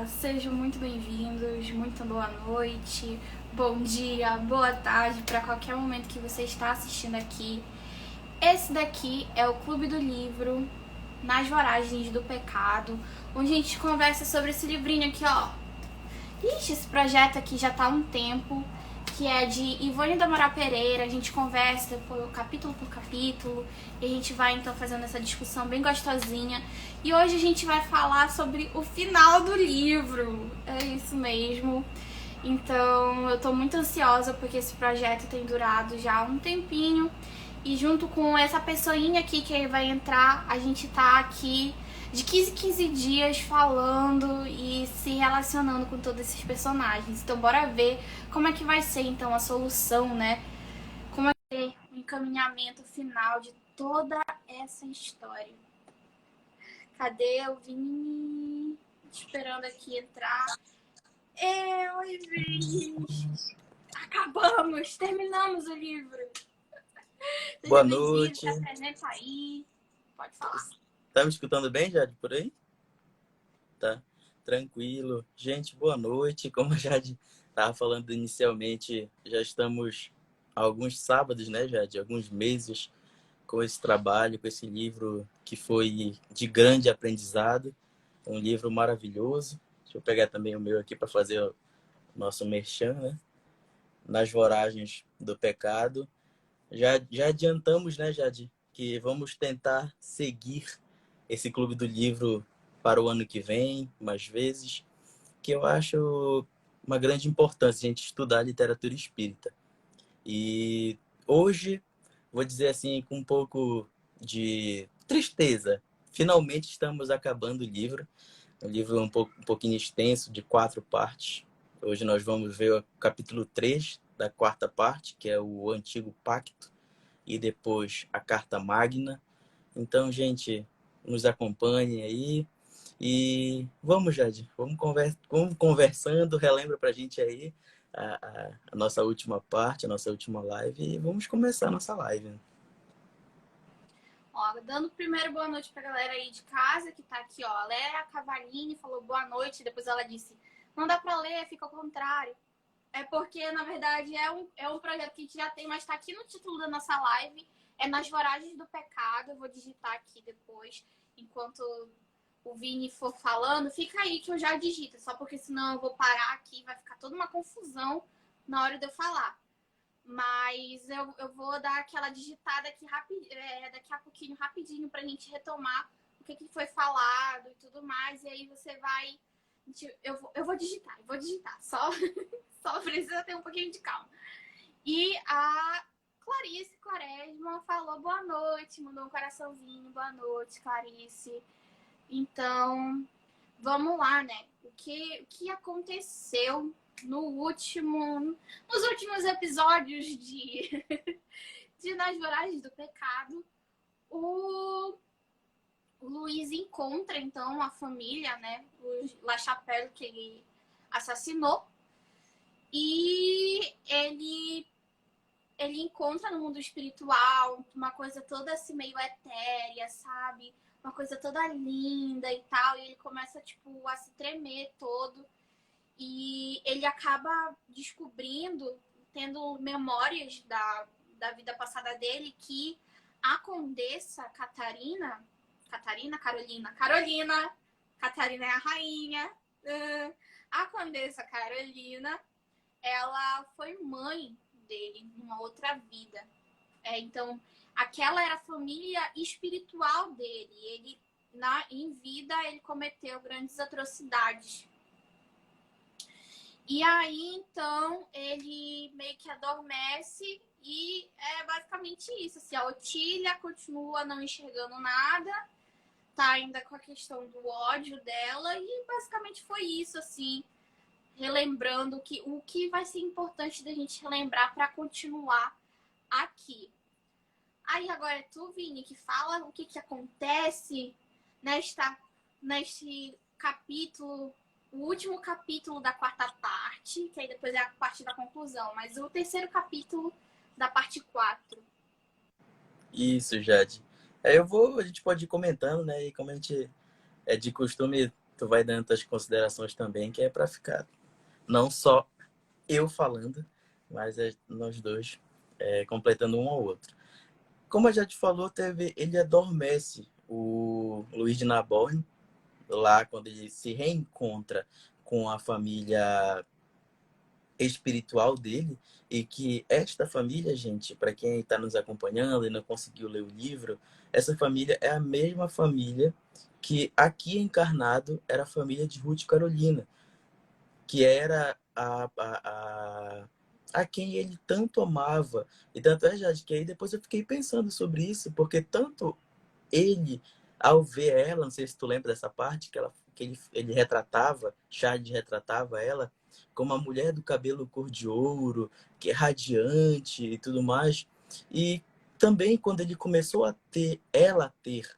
Sejam muito bem-vindos, muito boa noite, bom dia, boa tarde para qualquer momento que você está assistindo aqui. Esse daqui é o Clube do Livro, Nas Voragens do Pecado, onde a gente conversa sobre esse livrinho aqui, ó. Ixi, esse projeto aqui já tá há um tempo, que é de Ivone do Amaral Pereira. A gente conversa capítulo por capítulo e a gente vai então fazendo essa discussão bem gostosinha. E hoje a gente vai falar sobre o final do livro. É isso mesmo. Então eu tô muito ansiosa porque esse projeto tem durado já há um tempinho. E junto com essa pessoinha aqui que vai entrar, a gente tá aqui de 15 em 15 dias falando e se relacionando com todos esses personagens. Então bora ver como é que vai ser então a solução, né? Como é que vai ser o encaminhamento final de toda essa história. Cadê o Vini? Esperando aqui entrar. Oi, Vini! Acabamos! Terminamos o livro! Boa Seja bem-vindo, se noite. apresenta aí. Pode falar. Tá me escutando bem, Jade, por aí? Tá, tranquilo. Gente, boa noite. Como a Jade estava falando inicialmente, já estamos há alguns sábados, né, Jade? Alguns meses com esse trabalho, com esse livro que foi de grande aprendizado. Um livro maravilhoso. Deixa eu pegar também o meu aqui para fazer o nosso merchan, né? Nas Voragens do Pecado. Já adiantamos, né, Jade, que vamos tentar seguir esse Clube do Livro para o ano que vem, mais vezes, que eu acho uma grande importância a gente estudar literatura espírita. E hoje, vou dizer assim, com um pouco de tristeza, finalmente estamos acabando o livro. Um livro um pouquinho extenso, de 4 partes. Hoje nós vamos ver o capítulo 3 da quarta parte, que é o Antigo Pacto, e depois a Carta Magna. Então, gente, nos acompanhem aí e vamos, Jade, vamos conversando, relembra pra gente aí a nossa última parte, a nossa última live e vamos começar a nossa live. Ó, dando primeiro boa noite pra galera aí de casa, que tá aqui, ó. A Léa Cavalini falou boa noite, depois ela disse, não dá pra ler, fica ao contrário. É porque, na verdade, é um projeto que a gente já tem, mas tá aqui no título da nossa live. É Nas Voragens do Pecado. Eu vou digitar aqui depois, enquanto o Vini for falando. Fica aí que eu já digito, só porque senão eu vou parar aqui, vai ficar toda uma confusão na hora de eu falar. Mas eu vou dar aquela digitada aqui daqui a pouquinho, rapidinho, pra gente retomar o que foi falado e tudo mais. E aí você vai... Eu vou digitar. Só precisa ter um pouquinho de calma. E a Clarice Quaresma falou boa noite, mandou um coraçãozinho. Boa noite, Clarice. Então, vamos lá, né? O que aconteceu nos últimos episódios de Nas Voragens do Pecado? O Luiz encontra, então, a família, né? O La Chapelle, que ele assassinou. E ele encontra no mundo espiritual uma coisa toda assim meio etérea, sabe? Uma coisa toda linda e tal. E ele começa, tipo, a se tremer todo. E ele acaba descobrindo, tendo memórias da vida passada dele, que a Condessa Catarina, Catarina é a rainha. A Condessa Carolina, ela foi mãe dele numa outra vida. Então, aquela era a família espiritual dele. Ele, em vida, ele cometeu grandes atrocidades. E aí, então, ele meio que adormece e é basicamente isso. Assim, a Otília continua não enxergando nada, tá ainda com a questão do ódio dela e basicamente foi isso, assim, relembrando o que vai ser importante da gente relembrar para continuar aqui. Aí agora é tu, Vini, que fala o que acontece neste capítulo, o último capítulo da quarta parte, que aí depois é a parte da conclusão, mas o terceiro capítulo da parte 4. Isso, Jade. A gente pode ir comentando, né? E como a gente é de costume, tu vai dando as considerações também, que é para ficar não só eu falando, mas nós dois completando um ao outro. Como a gente falou, ele adormece o Luiz de Naborn lá quando ele se reencontra com a família espiritual dele, e que esta família, gente, para quem está nos acompanhando e não conseguiu ler o livro, essa família é a mesma família que aqui encarnado era a família de Ruth Carolina, que era a quem ele tanto amava. E tanto é, Jade, que aí depois eu fiquei pensando sobre isso, porque tanto ele, ao ver ela, não sei se tu lembra dessa parte, ele retratava, Charles retratava ela como uma mulher do cabelo cor de ouro, que é radiante e tudo mais. E também quando ele começou a ter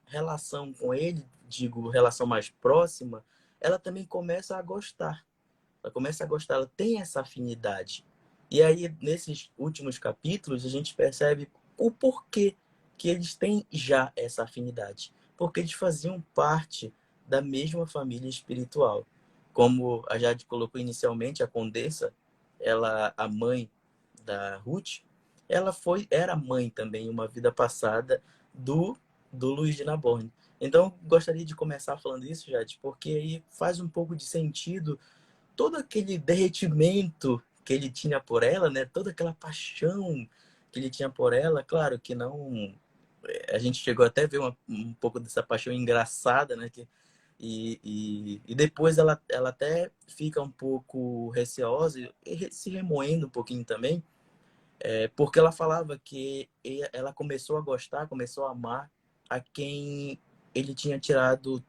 relação com ele, digo, relação mais próxima, ela também começa a gostar. Ela começa a gostar, ela tem essa afinidade. E aí, nesses últimos capítulos, a gente percebe o porquê que eles têm já essa afinidade. Porque eles faziam parte da mesma família espiritual. Como a Jade colocou inicialmente, a Condessa, ela, a mãe da Ruth, era mãe também, em uma vida passada, do Luiz de Naborn. Então, gostaria de começar falando isso, Jade, porque aí faz um pouco de sentido todo aquele derretimento que ele tinha por ela, né? Toda aquela paixão que ele tinha por ela. Claro que não... A gente chegou até a ver um pouco dessa paixão engraçada, né? E depois ela até fica um pouco receosa e se remoendo um pouquinho também, porque ela falava que ela começou a gostar, começou a amar a quem ele tinha tirado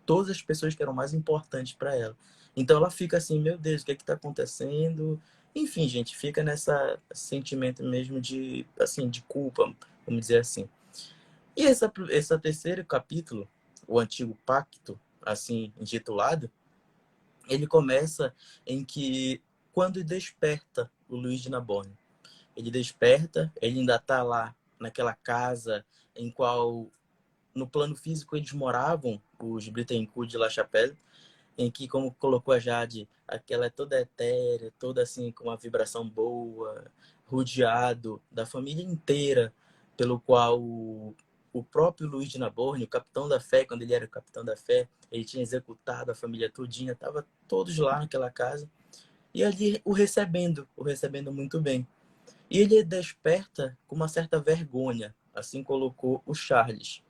todas as pessoas que eram mais importantes para ela. Então ela fica assim, meu Deus, o que é que está acontecendo? Enfim, gente, fica nessa sentimento mesmo de, assim, de culpa, vamos dizer assim. E esse terceiro capítulo, o Antigo Pacto, assim intitulado, ele começa em que quando desperta o Luiz de Naborn, ele desperta, ele ainda está lá naquela casa em qual no plano físico eles moravam, os Bittencourt de La Chapelle, em que, como colocou a Jade, aquela é toda etérea, toda assim com uma vibração boa, rodeado da família inteira, pelo qual o próprio Luiz de Naborn, o capitão da fé, quando ele era o capitão da fé, ele tinha executado a família todinha, estava todos lá naquela casa, e ali o recebendo muito bem. E ele desperta com uma certa vergonha, assim colocou o Charles.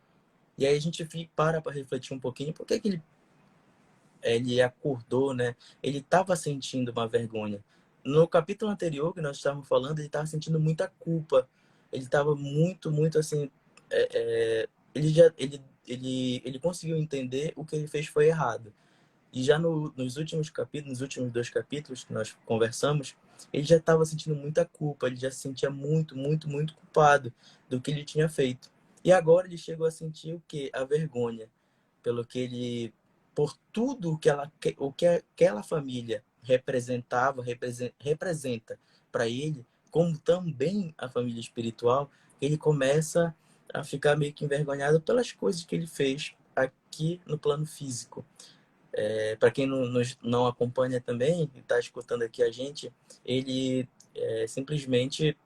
E aí a gente para refletir um pouquinho, por que que ele acordou, né? Ele estava sentindo uma vergonha. No capítulo anterior que nós estávamos falando, ele estava sentindo muita culpa. Ele estava muito, muito assim... ele conseguiu entender o que ele fez foi errado. E já nos últimos capítulos, nos últimos dois capítulos que nós conversamos, ele já estava sentindo muita culpa, ele já se sentia muito, muito, muito culpado do que ele tinha feito. E agora ele chegou a sentir o quê? A vergonha, pelo que ele, por tudo o que aquela família representa para ele, como também a família espiritual, ele começa a ficar meio que envergonhado pelas coisas que ele fez aqui no plano físico. Para quem não acompanha também e está escutando aqui a gente, ele simplesmente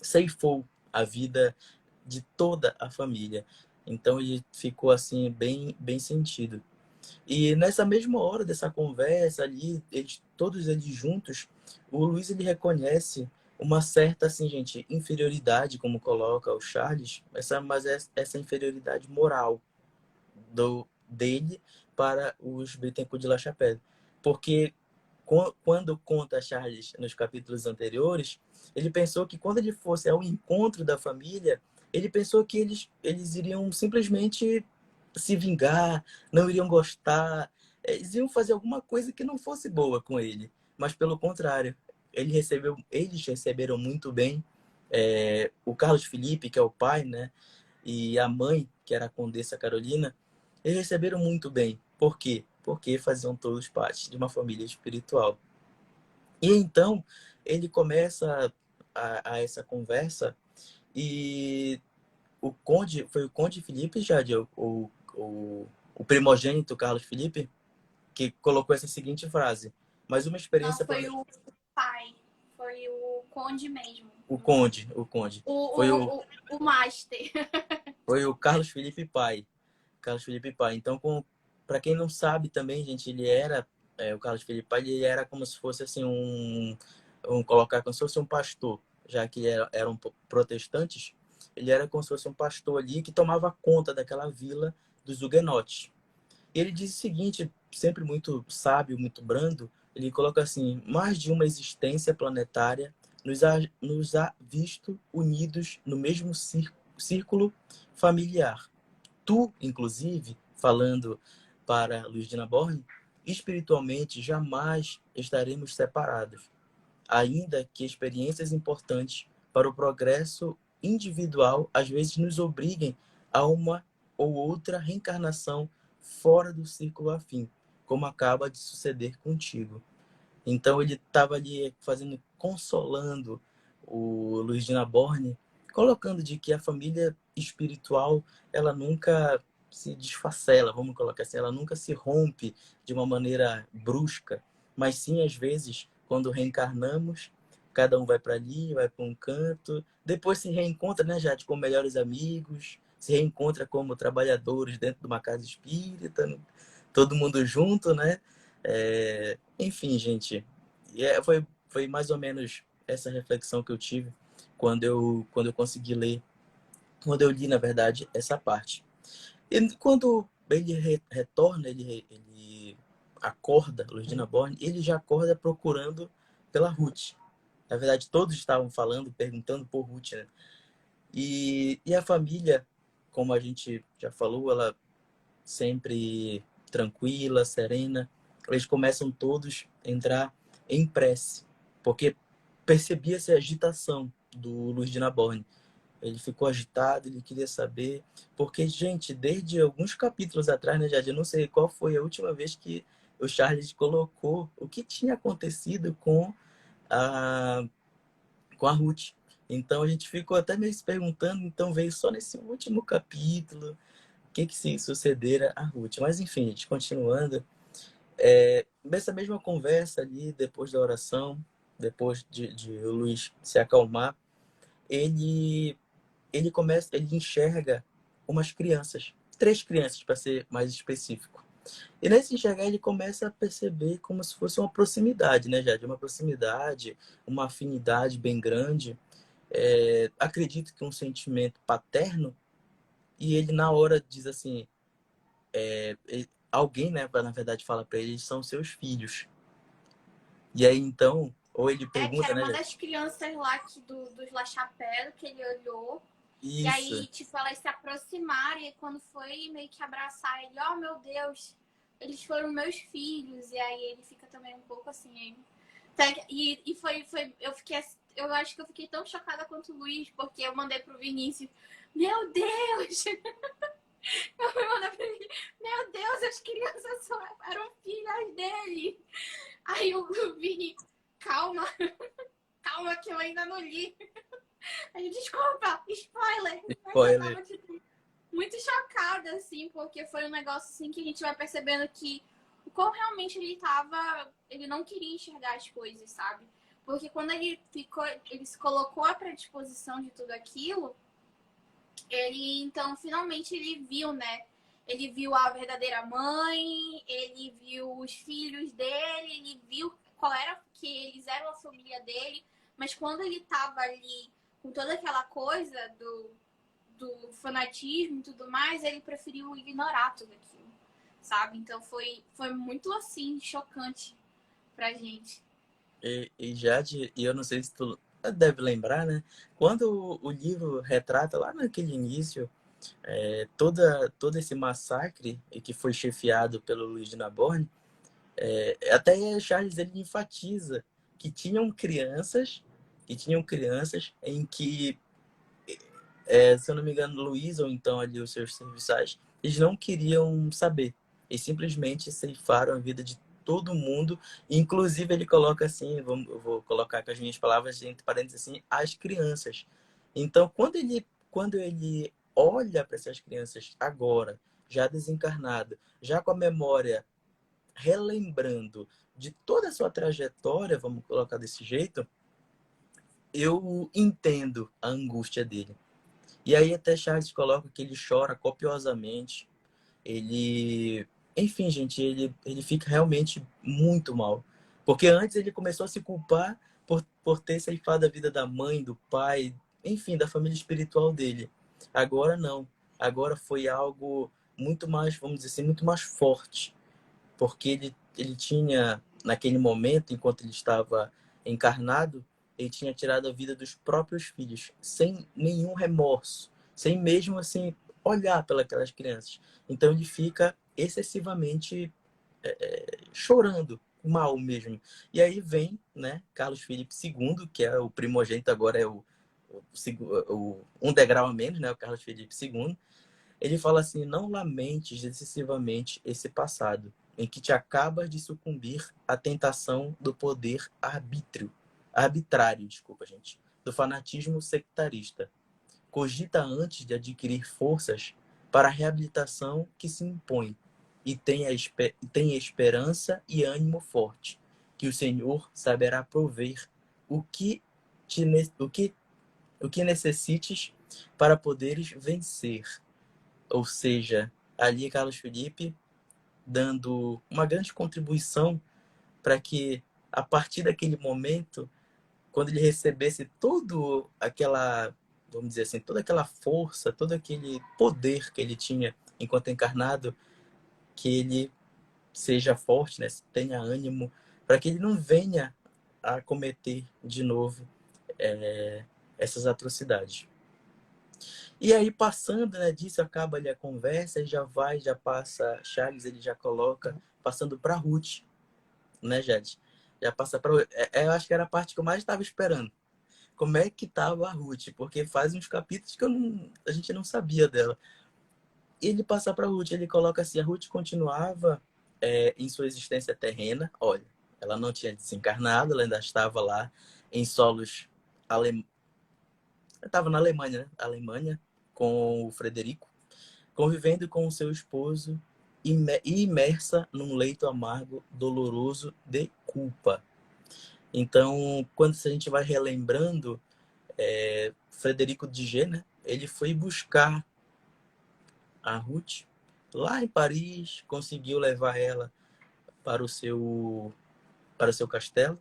ceifou a vida de toda a família. Então ele ficou assim bem, bem sentido. E nessa mesma hora dessa conversa ali, todos eles juntos, o Luiz ele reconhece uma certa assim, gente, inferioridade, como coloca o Charles, mas essa inferioridade moral dele para os Bittencourt de La Chapelle. Porque quando conta Charles nos capítulos anteriores, ele pensou que quando ele fosse ao encontro da família, ele pensou que eles iriam simplesmente se vingar, não iriam gostar, eles iam fazer alguma coisa que não fosse boa com ele. Mas pelo contrário, eles receberam muito bem o Carlos Felipe, que é o pai, né? E a mãe, que era a Condessa Carolina, eles receberam muito bem. Por quê? Porque faziam todos parte de uma família espiritual. E então, ele começa a essa conversa e foi o Conde Felipe Jade, o o primogênito Carlos Felipe, que colocou essa seguinte frase: mas uma Não, experiência foi o pai. Foi o Conde mesmo. o Conde. O, Foi o, o, o Master. foi o Carlos Felipe pai. Carlos Felipe pai. Então, para quem não sabe também, gente, ele era o Carlos Felipe pai, ele era como se fosse assim colocar como se fosse um pastor, já que eram protestantes. Ele era como se fosse um pastor ali que tomava conta daquela vila dos huguenotes. E ele diz o seguinte, sempre muito sábio, muito brando, ele coloca assim: mais de uma existência planetária nos ha visto unidos no mesmo círculo familiar. Tu, inclusive, falando para Luiz de Naborn, espiritualmente jamais estaremos separados, ainda que experiências importantes para o progresso individual às vezes nos obriguem a uma ou outra reencarnação fora do círculo afim, como acaba de suceder contigo. Então ele estava ali fazendo, consolando o Luiz de Naborn, colocando de que a família espiritual ela nunca se desfacela, vamos colocar assim, ela nunca se rompe de uma maneira brusca, mas sim às vezes quando reencarnamos, cada um vai para ali, vai para um canto, depois se reencontra, né, Jade, com melhores amigos, se reencontra como trabalhadores dentro de uma casa espírita, todo mundo junto, né? Enfim, gente, foi mais ou menos essa reflexão que eu tive quando eu consegui ler, quando eu li, na verdade, essa parte. E quando ele retorna, ele acorda, Luigina Borne, ele já acorda procurando pela Ruth. Na verdade, todos estavam falando, perguntando por Ruth, né? E a família, como a gente já falou, ela sempre tranquila, serena. Eles começam todos a entrar em prece, porque percebia-se a agitação do Luiz de Naborn. Ele ficou agitado, ele queria saber, porque, gente, desde alguns capítulos atrás, né, Jade, eu não sei qual foi a última vez que o Charles colocou o que tinha acontecido a, com a Ruth. Então a gente ficou até meio se perguntando, então veio só nesse último capítulo, que se sucedera a Ruth. Mas enfim, gente, continuando. Nessa mesma conversa ali, depois da oração, depois de o Luiz se acalmar, ele, ele enxerga umas crianças, 3 crianças para ser mais específico. E nesse enxergar ele começa a perceber como se fosse uma proximidade, né, Jade? Uma proximidade, uma afinidade bem grande. Acredito que um sentimento paterno, e ele na hora diz assim, alguém, né, na verdade fala para ele, são seus filhos. E aí então, ou ele Que pergunta, era né? uma das crianças lá dos La Chapelle que ele olhou. E Isso, aí, tipo, elas se aproximaram e quando foi meio que abraçar ele, oh meu Deus, eles foram meus filhos. E aí ele fica também um pouco assim. E eu acho que eu fiquei tão chocada quanto o Luiz, porque eu mandei pro Vinícius, meu Deus! Eu fui mandar pra ele, meu Deus, as crianças eram filhas dele. Aí o Vini, calma, calma que eu ainda não li. Aí, desculpa, spoiler. Mas eu spoiler. tava, tipo, muito chocada, assim, porque foi um negócio, assim, que a gente vai percebendo que o quão realmente ele tava... Ele não queria enxergar as coisas, sabe? Porque quando ele se colocou à predisposição de tudo aquilo, então, finalmente, ele viu, né? Ele viu a verdadeira mãe, ele viu os filhos dele, ele viu que eles eram a família dele, mas quando ele tava ali com toda aquela coisa do fanatismo e tudo mais, ele preferiu ignorar tudo aquilo, sabe? Então foi muito, assim, chocante pra gente. E Jade, e eu não sei se tu deve lembrar, né? Quando o livro retrata lá naquele início todo esse massacre e que foi chefiado pelo Luiz de Naborn, até Charles ele enfatiza que tinham crianças em que se eu não me engano, Luiz ou então ali os seus serviçais, eles não queriam saber. Eles simplesmente ceifaram a vida de todo mundo. Inclusive, ele coloca assim, eu vou colocar com as minhas palavras, entre parênteses assim, as crianças. Então, quando ele olha para essas crianças agora, já desencarnado, já com a memória relembrando de toda a sua trajetória, vamos colocar desse jeito, eu entendo a angústia dele. E aí até Charles coloca que ele chora copiosamente, ele... Enfim, gente, ele fica realmente muito mal. Porque antes ele começou a se culpar por ter ceifado a vida da mãe, do pai, enfim, da família espiritual dele. Agora não. Agora foi algo muito mais, vamos dizer assim, muito mais forte. Porque ele tinha, naquele momento, enquanto ele estava encarnado, ele tinha tirado a vida dos próprios filhos, sem nenhum remorso, sem mesmo assim olhar pelas crianças. Então ele fica excessivamente chorando, mal mesmo. E aí vem, né, Carlos Felipe II, que é o primogênito, agora é um degrau a menos, né, o Carlos Felipe II. Ele fala assim: não lamentes excessivamente esse passado, em que te acabas de sucumbir à tentação do poder arbitrário, desculpa, gente, do fanatismo sectarista. Cogita antes de adquirir forças para a reabilitação que se impõe e tenha esperança e ânimo forte, que o Senhor saberá prover o que, te, o que necessites para poderes vencer. Ou seja, ali Carlos Felipe dando uma grande contribuição para que, a partir daquele momento, quando ele recebesse todo aquela, vamos dizer assim, toda aquela força, todo aquele poder que ele tinha enquanto encarnado, que ele seja forte, né? Tenha ânimo, para que ele não venha a cometer de novo essas atrocidades. E aí, passando, né, disso, acaba ali a conversa, e já passa, Charles, ele já coloca, passando para Ruth, né, Jade? Já passa para... eu acho que era a parte que eu mais estava esperando. Como é que estava a Ruth? Porque faz uns capítulos que a gente não sabia dela. E ele passa para Ruth, ele coloca assim: a Ruth continuava em sua existência terrena. Olha, ela não tinha desencarnado, ela ainda estava lá em solos alemães. Estava na Alemanha, né? Alemanha, com o Frederico, convivendo com o seu esposo e imersa num leito amargo, doloroso de culpa. Então, quando a gente vai relembrando, Frederico de G, né? Ele foi buscar a Ruth lá em Paris, conseguiu levar ela para para o seu castelo,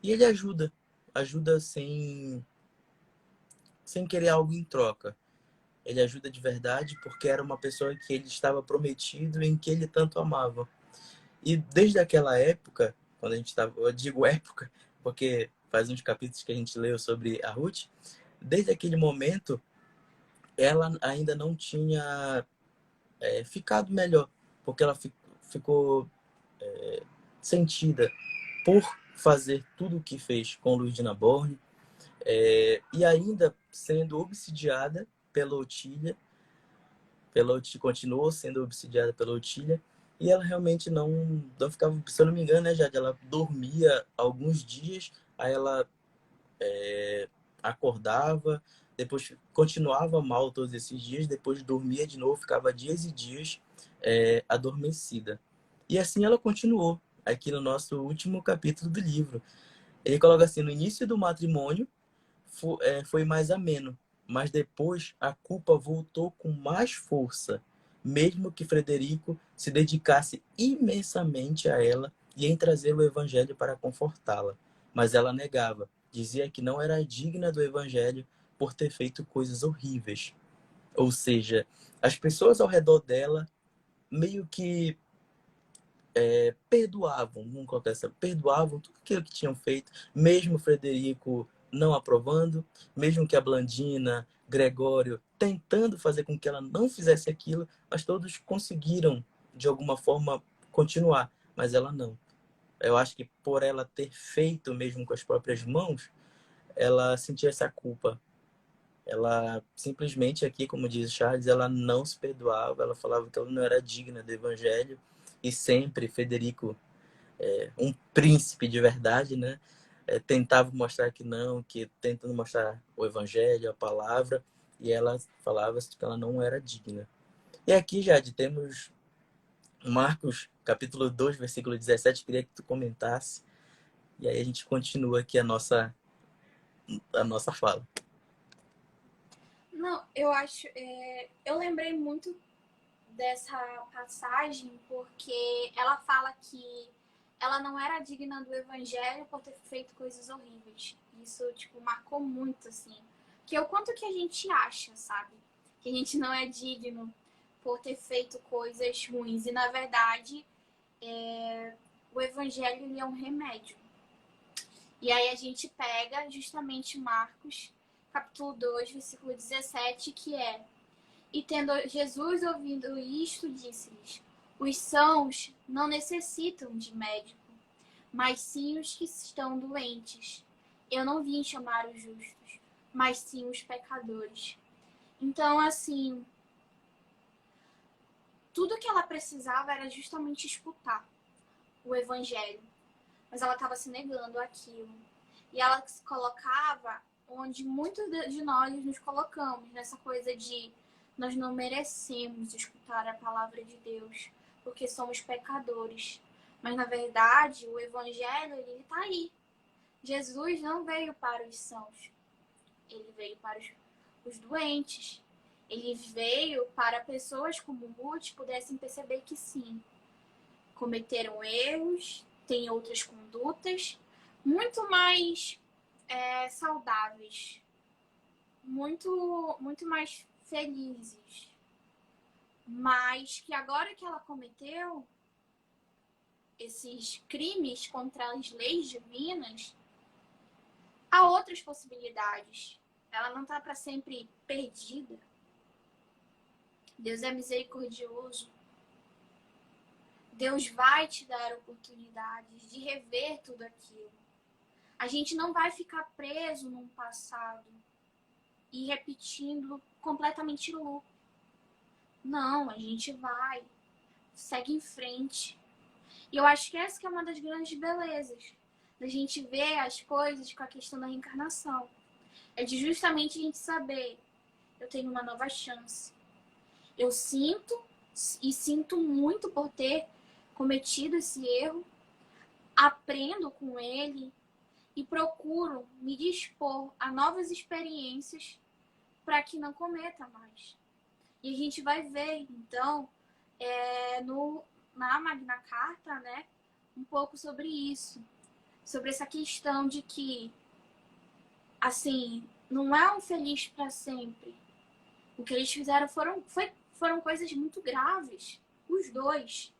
e ele ajuda sem querer algo em troca. Ele ajuda de verdade porque era uma pessoa que ele estava prometido, em que ele tanto amava. E desde aquela época, quando a gente estava, eu digo época, porque faz uns capítulos que a gente leu sobre a Ruth, desde aquele momento, ela ainda não tinha ficado melhor, porque ela ficou sentida por fazer tudo o que fez com Luiz de Naborn, e ainda sendo obsidiada pela Otília. Continuou sendo obsidiada pela Otília, e ela realmente não ficava, se eu não me engano, né, Jade, ela dormia alguns dias, aí ela acordava, depois continuava mal todos esses dias, depois dormia de novo, ficava dias e dias adormecida. E assim ela continuou, aqui no nosso último capítulo do livro. Ele coloca assim: no início do matrimônio foi mais ameno, mas depois a culpa voltou com mais força, mesmo que Frederico se dedicasse imensamente a ela e em trazer o evangelho para confortá-la. Mas ela negava, dizia que não era digna do evangelho por ter feito coisas horríveis. Ou seja, as pessoas ao redor dela meio que perdoavam, vamos colocar essa, perdoavam tudo aquilo que tinham feito, mesmo Frederico não aprovando, mesmo que a Blandina, Gregório, tentando fazer com que ela não fizesse aquilo, mas todos conseguiram, de alguma forma, continuar, mas ela não. Eu acho que por ela ter feito mesmo com as próprias mãos, ela sentia essa culpa. Ela simplesmente aqui, como diz Charles, ela não se perdoava, ela falava que ela não era digna do evangelho, e sempre Frederico, um príncipe de verdade, né? Tentava mostrar que não, que tentando mostrar o evangelho, a palavra, e ela falava que ela não era digna. E aqui, Jade, temos Marcos, capítulo 2, versículo 17. Queria que tu comentasse. E aí a gente continua aqui a nossa fala. Não, eu acho. Eu lembrei muito dessa passagem porque ela fala que ela não era digna do evangelho por ter feito coisas horríveis. Isso, tipo, marcou muito, assim. Que é o quanto que a gente acha, sabe? Que a gente não é digno por ter feito coisas ruins. E, na verdade, o evangelho ele é um remédio. E aí a gente pega justamente Marcos, capítulo 2, versículo 17, que é: E tendo Jesus ouvido isto, disse-lhes: Os sãos não necessitam de médico, mas sim os que estão doentes. Eu não vim chamar os justos, mas sim os pecadores. Então, assim, tudo que ela precisava era justamente escutar o evangelho, mas ela estava se negando àquilo. E ela se colocava onde muitos de nós nos colocamos, nessa coisa de nós não merecemos escutar a palavra de Deus, porque somos pecadores. Mas, na verdade, o evangelho, ele está aí. Jesus não veio para os sãos, ele veio para os doentes. Ele veio para pessoas como Ruth pudessem perceber que sim, cometeram erros, têm outras condutas muito mais saudáveis, muito mais felizes, mas que agora que ela cometeu esses crimes contra as leis divinas, há outras possibilidades. Ela não está para sempre perdida. Deus é misericordioso. Deus vai te dar oportunidades de rever tudo aquilo. A gente não vai ficar preso num passado e repetindo completamente louco. Não, a gente vai, segue em frente. E eu acho que essa que é uma das grandes belezas da gente ver as coisas com a questão da reencarnação. É de justamente a gente saber, eu tenho uma nova chance. Eu sinto e sinto muito por ter cometido esse erro, aprendo com ele e procuro me dispor a novas experiências para que não cometa mais. E a gente vai ver, então, na Magna Carta, né, um pouco sobre isso. Sobre essa questão de que, assim, não é um feliz para sempre. O que eles fizeram foram coisas muito graves. Os dois.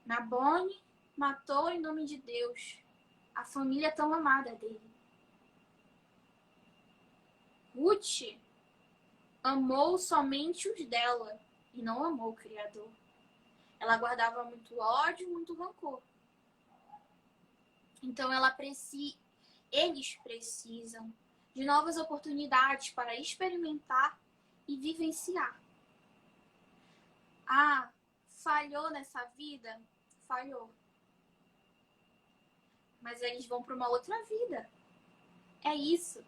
Nabone matou em nome de Deus a família tão amada dele. Ruth amou somente os dela e não amou o Criador. Ela guardava muito ódio, muito rancor. Então eles precisam de novas oportunidades para experimentar e vivenciar. Ah, falhou nessa vida? Falhou. Mas eles vão para uma outra vida. É isso.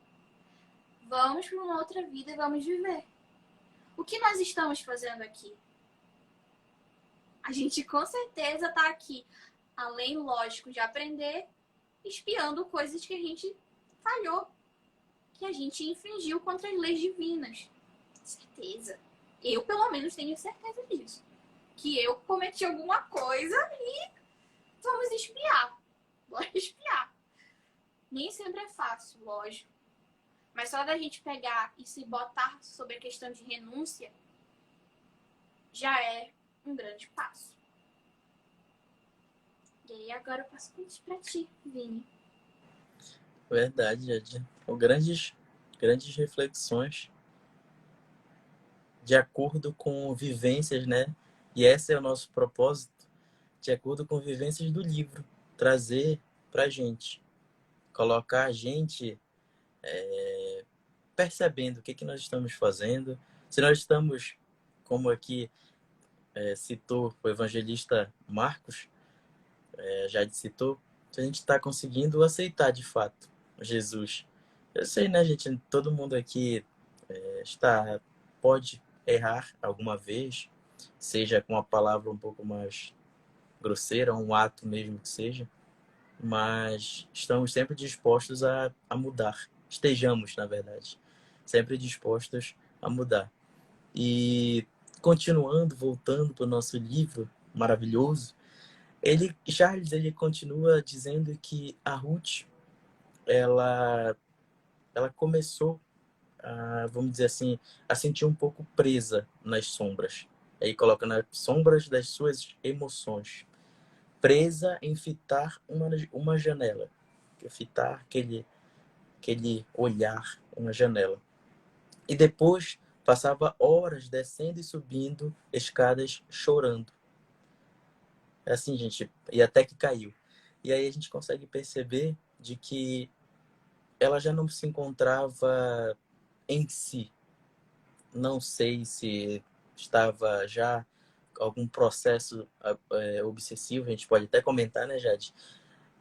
Vamos para uma outra vida e vamos viver. O que nós estamos fazendo aqui? A gente com certeza está aqui, além, lógico, de aprender, espiando coisas que a gente falhou, que a gente infringiu contra as leis divinas. Certeza. Eu, pelo menos, tenho certeza disso. Que eu cometi alguma coisa e vamos espiar. Bora espiar. Nem sempre é fácil, lógico. Mas só da gente pegar e se botar sobre a questão de renúncia, já é um grande passo. E aí agora eu passo isso pra ti, Vini. Verdade, Jade. Grandes reflexões de acordo com vivências, né? E esse é o nosso propósito, de acordo com vivências do livro, trazer pra gente, colocar a gente percebendo o que nós estamos fazendo, se nós estamos, como aqui citou o evangelista Marcos, já citou, se a gente está conseguindo aceitar de fato Jesus. Eu sei, né, gente? Todo mundo aqui pode errar alguma vez, seja com uma palavra um pouco mais grosseira, um ato mesmo que seja, mas estamos sempre dispostos a mudar. Estejamos, na verdade, sempre dispostos a mudar. E continuando, voltando para o nosso livro maravilhoso, Charles, ele continua dizendo que a Ruth, ela começou vamos dizer assim, a sentir um pouco presa nas sombras. Aí coloca nas sombras das suas emoções. Presa em fitar uma janela. Fitar aquele olhar, uma janela. E depois passava horas descendo e subindo escadas chorando. É assim, gente, e até que caiu. E aí a gente consegue perceber de que ela já não se encontrava em si. Não sei se estava já algum processo obsessivo, a gente pode até comentar, né, Jade?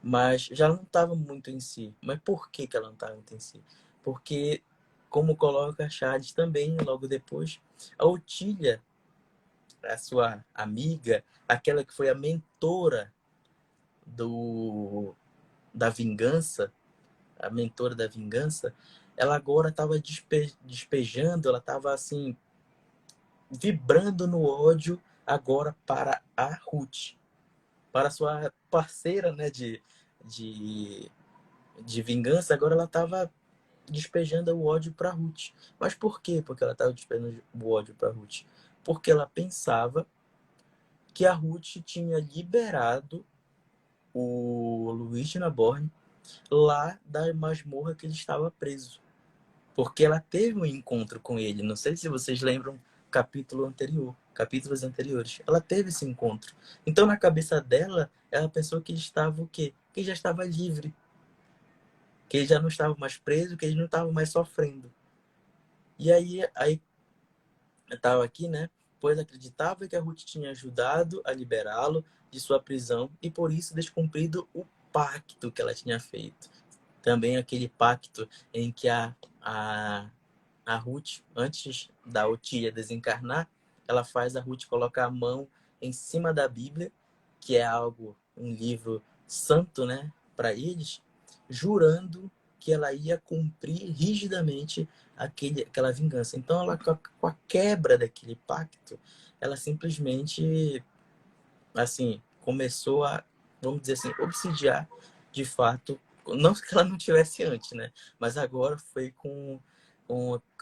Mas já não estava muito em si. Mas por que ela não estava muito em si? Porque, como coloca a Charles também, logo depois, a Otília, a sua amiga, aquela que foi a mentora da vingança, a mentora da vingança, ela agora estava despejando, ela estava assim, vibrando no ódio agora para a Ruth, para sua parceira, né, de, de vingança. Agora ela estava despejando o ódio para Ruth. Mas por quê? Porque ela estava despejando o ódio para Ruth? Porque ela pensava que a Ruth tinha liberado o Luiz de Naborn lá da masmorra que ele estava preso. Porque ela teve um encontro com ele. Não sei se vocês lembram capítulos anteriores. Ela teve esse encontro. Então, na cabeça dela, ela pensou que ele estava o quê? Que ele já estava livre. Que ele já não estava mais preso, que ele não estava mais sofrendo. E aí eu estava aqui, né? Pois acreditava que a Ruth tinha ajudado a liberá-lo de sua prisão e por isso descumprido o pacto que ela tinha feito. Também aquele pacto em que a Ruth, antes da Otília desencarnar, ela faz a Ruth colocar a mão em cima da Bíblia, que é um livro santo, né, para eles, jurando que ela ia cumprir rigidamente aquela vingança. Então, ela, com a quebra daquele pacto, ela simplesmente, assim, começou a, vamos dizer assim, obsidiar de fato, não que ela não tivesse antes, né, mas agora foi com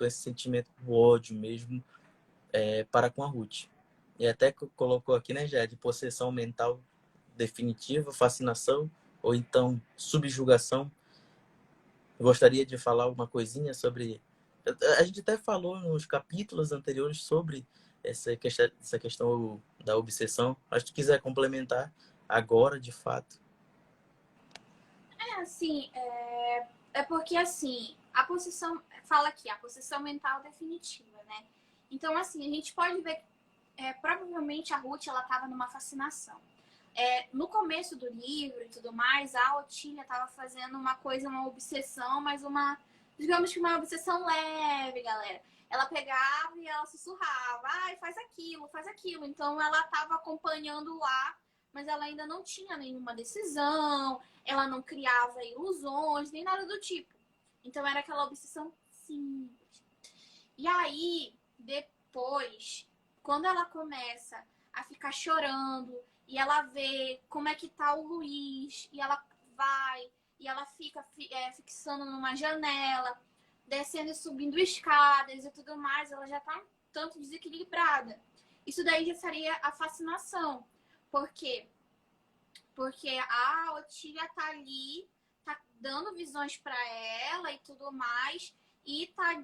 esse sentimento do ódio mesmo para com a Ruth. E até colocou aqui, né, já de possessão mental definitiva, fascinação ou então subjugação. Gostaria de falar alguma coisinha sobre... A gente até falou nos capítulos anteriores sobre essa questão da obsessão. Acho que quiser complementar agora, de fato. Assim, é porque, assim, a possessão... Fala aqui, a possessão mental definitiva, né? Então, assim, a gente pode ver que provavelmente a Ruth, ela tava numa fascinação. No começo do livro e tudo mais, a Otília estava fazendo uma obsessão, mas digamos que uma obsessão leve, galera. Ela pegava e ela sussurrava, ai, faz aquilo, faz aquilo. Então ela estava acompanhando lá, mas ela ainda não tinha nenhuma decisão, ela não criava ilusões, nem nada do tipo. Então era aquela obsessão simples. E aí, depois, quando ela começa a ficar chorando, e ela vê como é que tá o Luiz, e ela vai, e ela fica fixando numa janela, descendo e subindo escadas e tudo mais, ela já tá um tanto desequilibrada. Isso daí já seria a fascinação. Por quê? Porque a Otília tá ali, tá dando visões para ela e tudo mais, e tá...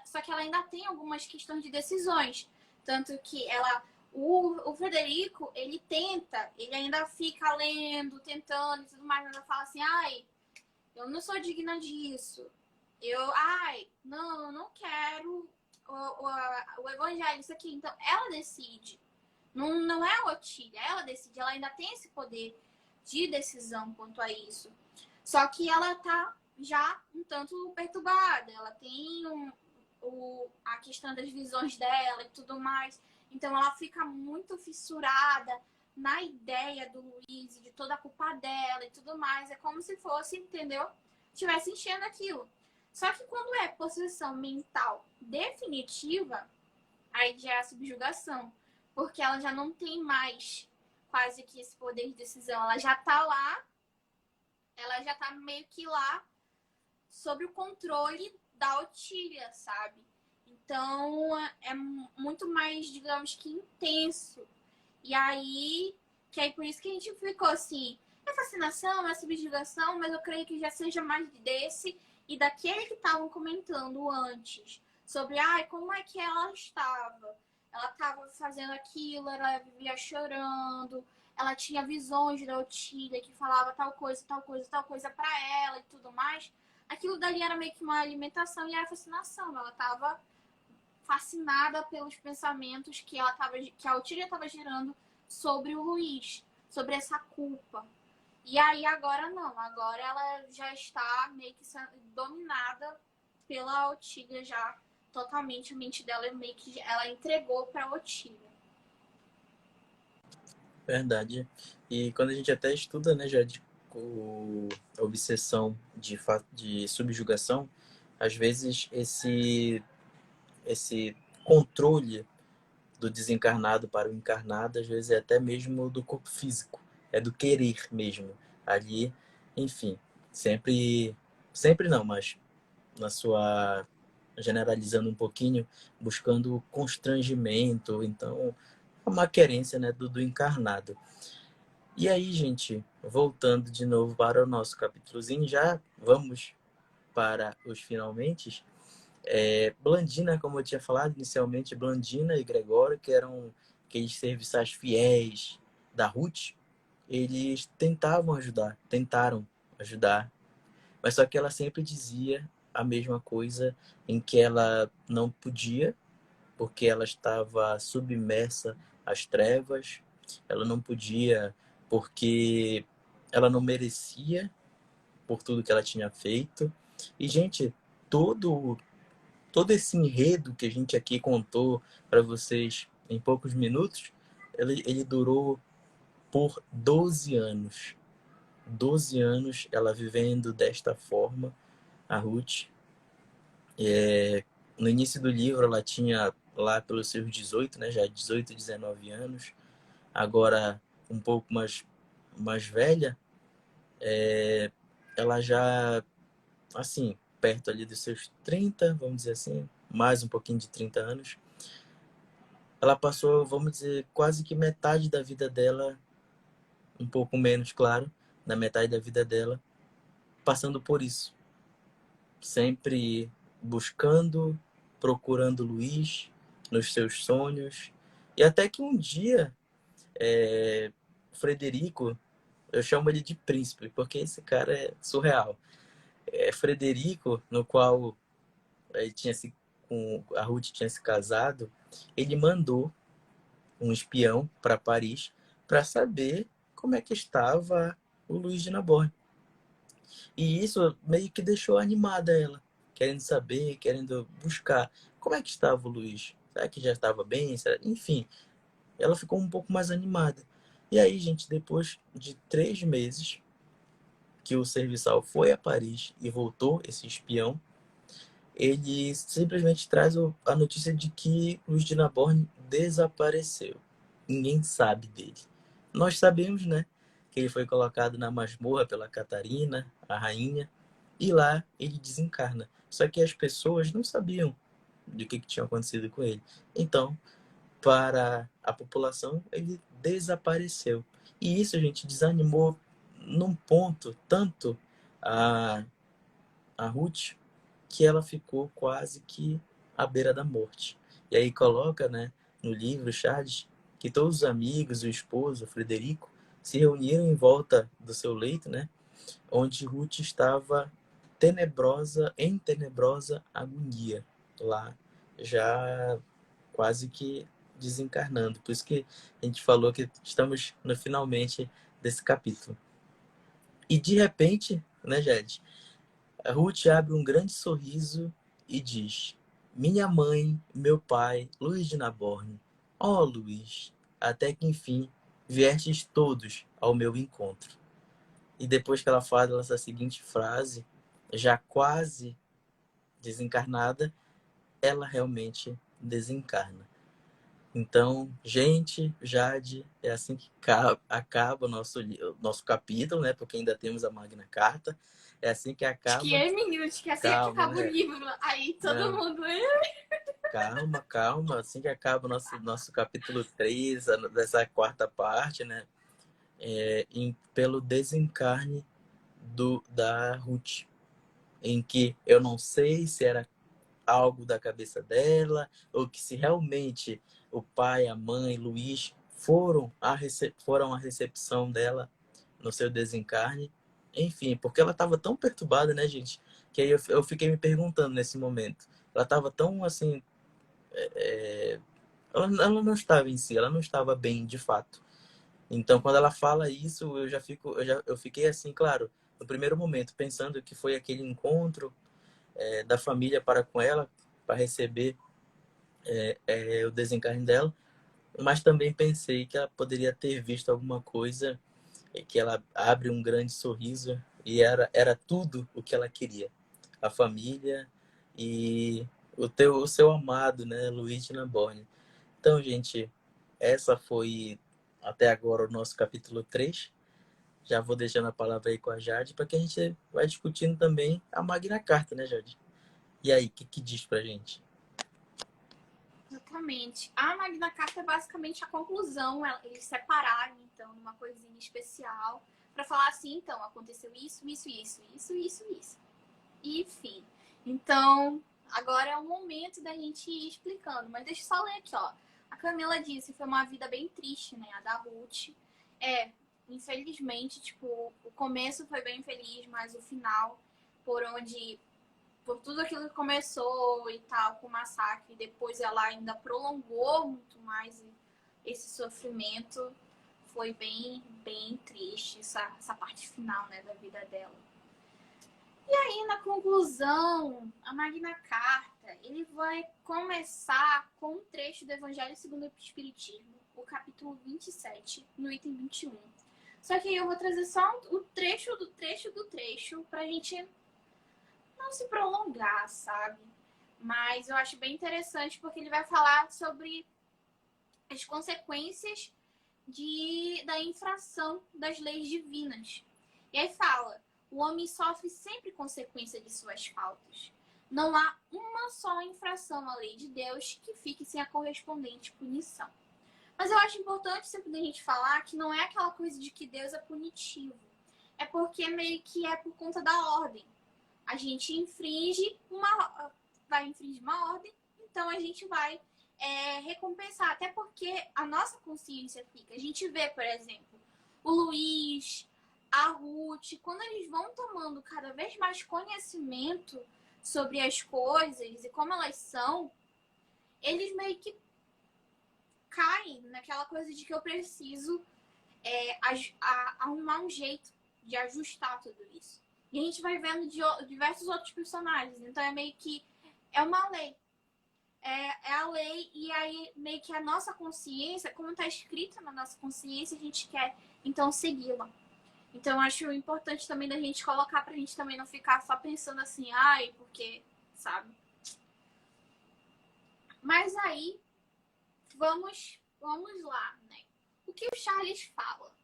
só que ela ainda tem algumas questões de decisões. Tanto que o Frederico, ele ainda fica lendo, tentando e tudo mais, mas ela fala assim, ai, eu não sou digna disso. Eu não quero o evangelho, isso aqui. Então, ela decide. Não é a Otília, ela decide. Ela ainda tem esse poder de decisão quanto a isso. Só que ela tá já um tanto perturbada. Ela tem a questão das visões dela e tudo mais. Então ela fica muito fissurada na ideia do Luiz, de toda a culpa dela e tudo mais. É como se fosse, entendeu? Estivesse enchendo aquilo. Só que quando é possessão mental definitiva, aí já é a subjugação. Porque ela já não tem mais quase que esse poder de decisão. Ela já tá lá, ela já tá meio que lá sob o controle da Otília, sabe? Então é muito mais, digamos que intenso. E aí, que aí por isso que a gente ficou assim, é fascinação, é subjugação, mas eu creio que já seja mais desse e daquele que estavam comentando antes. Sobre, como é que ela estava? Ela estava fazendo aquilo, ela vivia chorando, ela tinha visões da Otília que falava tal coisa, tal coisa, tal coisa pra ela e tudo mais. Aquilo dali era meio que uma alimentação e era fascinação. Ela estava fascinada pelos pensamentos que a Otília estava gerando sobre o Luiz, sobre essa culpa. E aí agora não, agora ela já está meio que sendo dominada pela Otília já totalmente, a mente dela meio que ela entregou para a Otília. Verdade. E quando a gente até estuda, né, já a obsessão de subjugação, às vezes esse controle do desencarnado para o encarnado, às vezes é até mesmo do corpo físico, é do querer mesmo. Ali, enfim, sempre não, mas na sua generalizando um pouquinho, buscando constrangimento, então é uma querência, né, do encarnado. E aí, gente, voltando de novo para o nosso capítulozinho, já vamos para os finalmente. Blandina, como eu tinha falado inicialmente, Blandina e Gregório, que eram aqueles serviçais fiéis da Ruth, eles tentaram ajudar, mas só que ela sempre dizia a mesma coisa, em que ela não podia, porque ela estava submersa às trevas, ela não podia porque ela não merecia por tudo que ela tinha feito. E, gente, todo esse enredo que a gente aqui contou para vocês em poucos minutos, ele durou por 12 anos. 12 anos ela vivendo desta forma, a Ruth. No início do livro ela tinha lá pelos seus 18, né, já 18, 19 anos. Agora um pouco mais velha, ela já, assim, perto ali dos seus 30, vamos dizer assim, mais um pouquinho de 30 anos. Ela passou, vamos dizer, quase que metade da vida dela, um pouco menos, claro, na metade da vida dela, passando por isso. Sempre buscando, procurando Luiz nos seus sonhos. E até que um dia, Frederico, eu chamo ele de príncipe, porque esse cara é surreal. Frederico, no qual ele com a Ruth tinha se casado, ele mandou um espião para Paris para saber como é que estava o Luiz de Naborn. E isso meio que deixou animada ela, querendo saber, querendo buscar como é que estava o Luiz. Será que já estava bem? Enfim, ela ficou um pouco mais animada. E aí, gente, depois de 3 meses que o serviçal foi a Paris e voltou, esse espião, ele simplesmente traz a notícia de que Luiz de Naborn desapareceu. Ninguém sabe dele. Nós sabemos, né, que ele foi colocado na masmorra pela Catarina, a rainha, e lá ele desencarna. Só que as pessoas não sabiam do que tinha acontecido com ele. Então, para a população, ele desapareceu. E isso, gente, desanimou num ponto tanto a, a Ruth, que ela ficou quase que à beira da morte. E aí coloca, né, no livro Charles, que todos os amigos, o esposo, o Frederico, se reuniram em volta do seu leito, né, onde Ruth estava em tenebrosa agonia, lá já quase que desencarnando. Por isso que a gente falou que estamos no finalmente desse capítulo. E de repente, né, Jade, a Ruth abre um grande sorriso e diz: minha mãe, meu pai, Luiz de Naborn. Ó Luiz, até que enfim viestes todos ao meu encontro. E depois que ela fala essa seguinte frase, já quase desencarnada, ela realmente desencarna. Então, gente, Jade, é assim que acaba o nosso capítulo, né? Porque ainda temos a Magna Carta. É assim que Acho que acaba. é, meninos, que assim é que Calma, acaba o né? livro. Aí todo Não, mundo. calma, calma. Assim que acaba o nosso capítulo 3 dessa quarta parte, né? Pelo desencarne da Ruth. Em que eu não sei se era algo da cabeça dela, ou que se realmente o pai, a mãe, Luiz foram à recepção dela no seu desencarne. Enfim, porque ela estava tão perturbada, né, gente? Que aí eu fiquei me perguntando nesse momento. Ela estava tão assim. Ela não estava em si, ela não estava bem de fato. Então, quando ela fala isso, eu fiquei assim, claro, no primeiro momento, pensando que foi aquele encontro da família para com ela, para receber o desencarne dela, mas também pensei que ela poderia ter visto alguma coisa que ela abre um grande sorriso e era tudo o que ela queria. A família e o seu amado, né, Luigi Naborn. Então, gente, essa foi até agora o nosso capítulo 3. Já vou deixando a palavra aí com a Jade para que a gente vai discutindo também a Magna Carta, né, Jade? E aí, o que diz pra gente? Exatamente. A Magna Carta é basicamente a conclusão. Eles separaram, então, numa coisinha especial, para falar assim, então, aconteceu isso, isso, isso, isso, isso, isso. Enfim. Então, agora é o momento da gente ir explicando. Mas deixa eu só ler aqui, ó. A Camila disse que foi uma vida bem triste, né? A da Ruth. Infelizmente, tipo, o começo foi bem feliz, mas o final, por tudo aquilo que começou e tal, com o massacre, depois ela ainda prolongou muito mais esse sofrimento, foi bem, bem triste essa parte final, né, da vida dela. E aí, na conclusão, a Magna Carta, ele vai começar com um trecho do Evangelho segundo o Espiritismo, o capítulo 27, no item 21. Só que aí eu vou trazer só o trecho do trecho do trecho pra gente não se prolongar, sabe? Mas eu acho bem interessante porque ele vai falar sobre as consequências da infração das leis divinas. E aí fala: o homem sofre sempre consequência de suas faltas. Não há uma só infração à lei de Deus que fique sem a correspondente punição. Mas eu acho importante sempre a gente falar que não é aquela coisa de que Deus é punitivo. É porque meio que é por conta da ordem. A gente vai infringir uma ordem, então a gente vai recompensar. Até porque a nossa consciência fica. A gente vê, por exemplo, o Luiz, a Ruth, quando eles vão tomando cada vez mais conhecimento sobre as coisas e como elas são, eles meio que caem naquela coisa de que eu preciso arrumar um jeito de ajustar tudo isso. E a gente vai vendo diversos outros personagens. Então é meio que é uma lei. É a lei, e aí meio que a nossa consciência, como está escrito na nossa consciência, a gente quer então segui-la. Então eu acho importante também da gente colocar pra gente também não ficar só pensando assim, ai, porque, sabe? Mas aí, vamos lá, né? O que o Charles fala?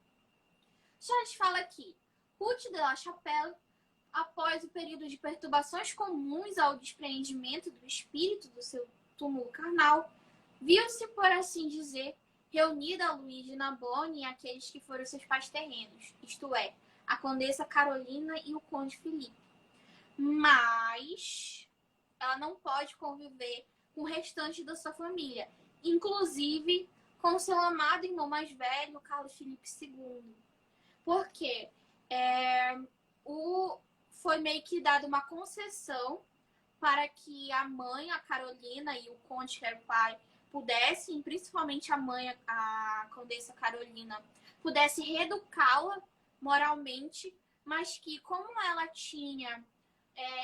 Charles fala que Ruth de la Chapelle, após o período de perturbações comuns ao despreendimento do espírito do seu túmulo carnal, viu-se, por assim dizer, reunida a Luís de Narbonne e aqueles que foram seus pais terrenos, isto é, a condessa Carolina e o conde Felipe. Mas ela não pode conviver com o restante da sua família, inclusive com seu amado irmão mais velho, Carlos Felipe II. Por quê? Foi meio que dada uma concessão para que a mãe, a Carolina, e o conde, que era o pai, pudessem, principalmente a mãe, a condessa Carolina, pudesse reeducá-la moralmente, mas que, como ela tinha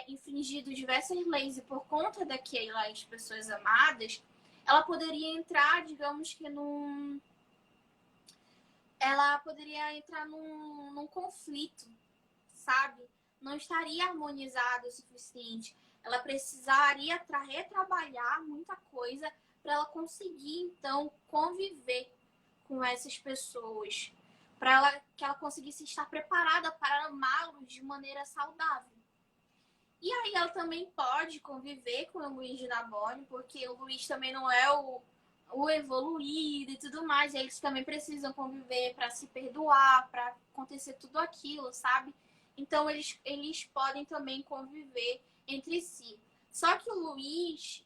infringido diversas leis e por conta daquelas pessoas amadas, ela poderia entrar, digamos que ela poderia entrar num conflito, sabe? Não estaria harmonizada o suficiente. Ela precisaria retrabalhar muita coisa para ela conseguir, então, conviver com essas pessoas. Para que ela conseguisse estar preparada para amá-los de maneira saudável. E aí ela também pode conviver com o Luiz de Narbonne, porque o Luiz também não é o evoluído e tudo mais. E eles também precisam conviver para se perdoar, para acontecer tudo aquilo, sabe? Então eles podem também conviver entre si. Só que o Luiz,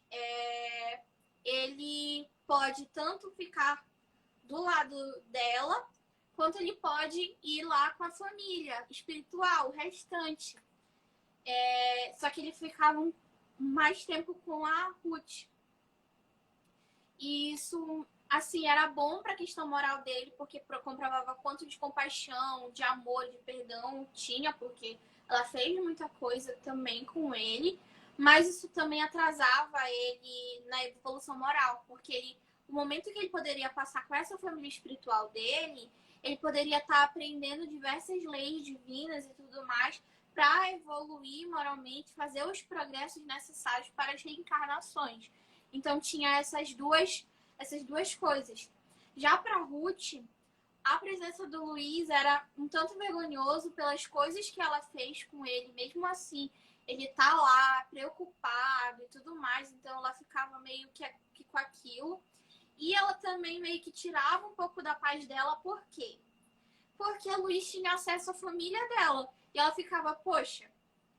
ele pode tanto ficar do lado dela, quanto ele pode ir lá com a família espiritual, o restante. Só que ele ficava mais tempo com a Ruth. E isso, assim, era bom para a questão moral dele, porque comprovava quanto de compaixão, de amor, de perdão tinha, porque ela fez muita coisa também com ele, mas isso também atrasava ele na evolução moral, porque o momento que ele poderia passar com essa família espiritual dele, ele poderia estar aprendendo diversas leis divinas e tudo mais, para evoluir moralmente, fazer os progressos necessários para as reencarnações. Então tinha essas duas coisas. Já para Ruth, a presença do Luiz era um tanto vergonhoso pelas coisas que ela fez com ele. Mesmo assim, ele tá lá preocupado e tudo mais, então ela ficava meio que com aquilo. E ela também meio que tirava um pouco da paz dela, por quê? Porque o Luiz tinha acesso à família dela. E ela ficava, poxa,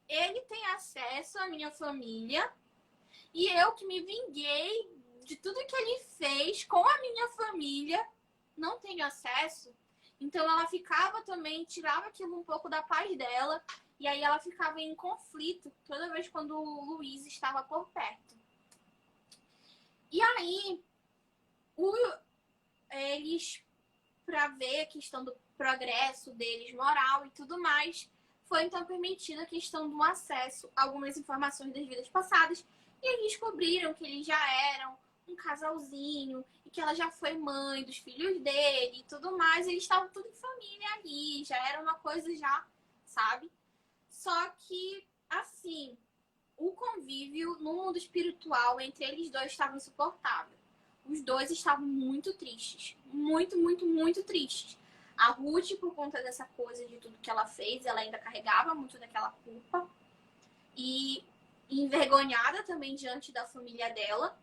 ele tem acesso à minha família e eu que me vinguei de tudo que ele fez com a minha família, não tenho acesso. Então ela ficava também, tirava aquilo um pouco da paz dela, e aí ela ficava em conflito toda vez quando o Luiz estava por perto. E aí, eles, para ver a questão do progresso deles, moral e tudo mais, foi então permitida a questão do acesso a algumas informações das vidas passadas, e eles descobriram que eles já eram um casalzinho, e que ela já foi mãe dos filhos dele e tudo mais, eles estavam tudo em família ali, já era uma coisa já, sabe? Só que, assim, o convívio no mundo espiritual entre eles dois estava insuportável. Os dois estavam muito tristes, muito, muito, muito tristes. A Ruth, por conta dessa coisa de tudo que ela fez, ela ainda carregava muito daquela culpa. E envergonhada também diante da família dela.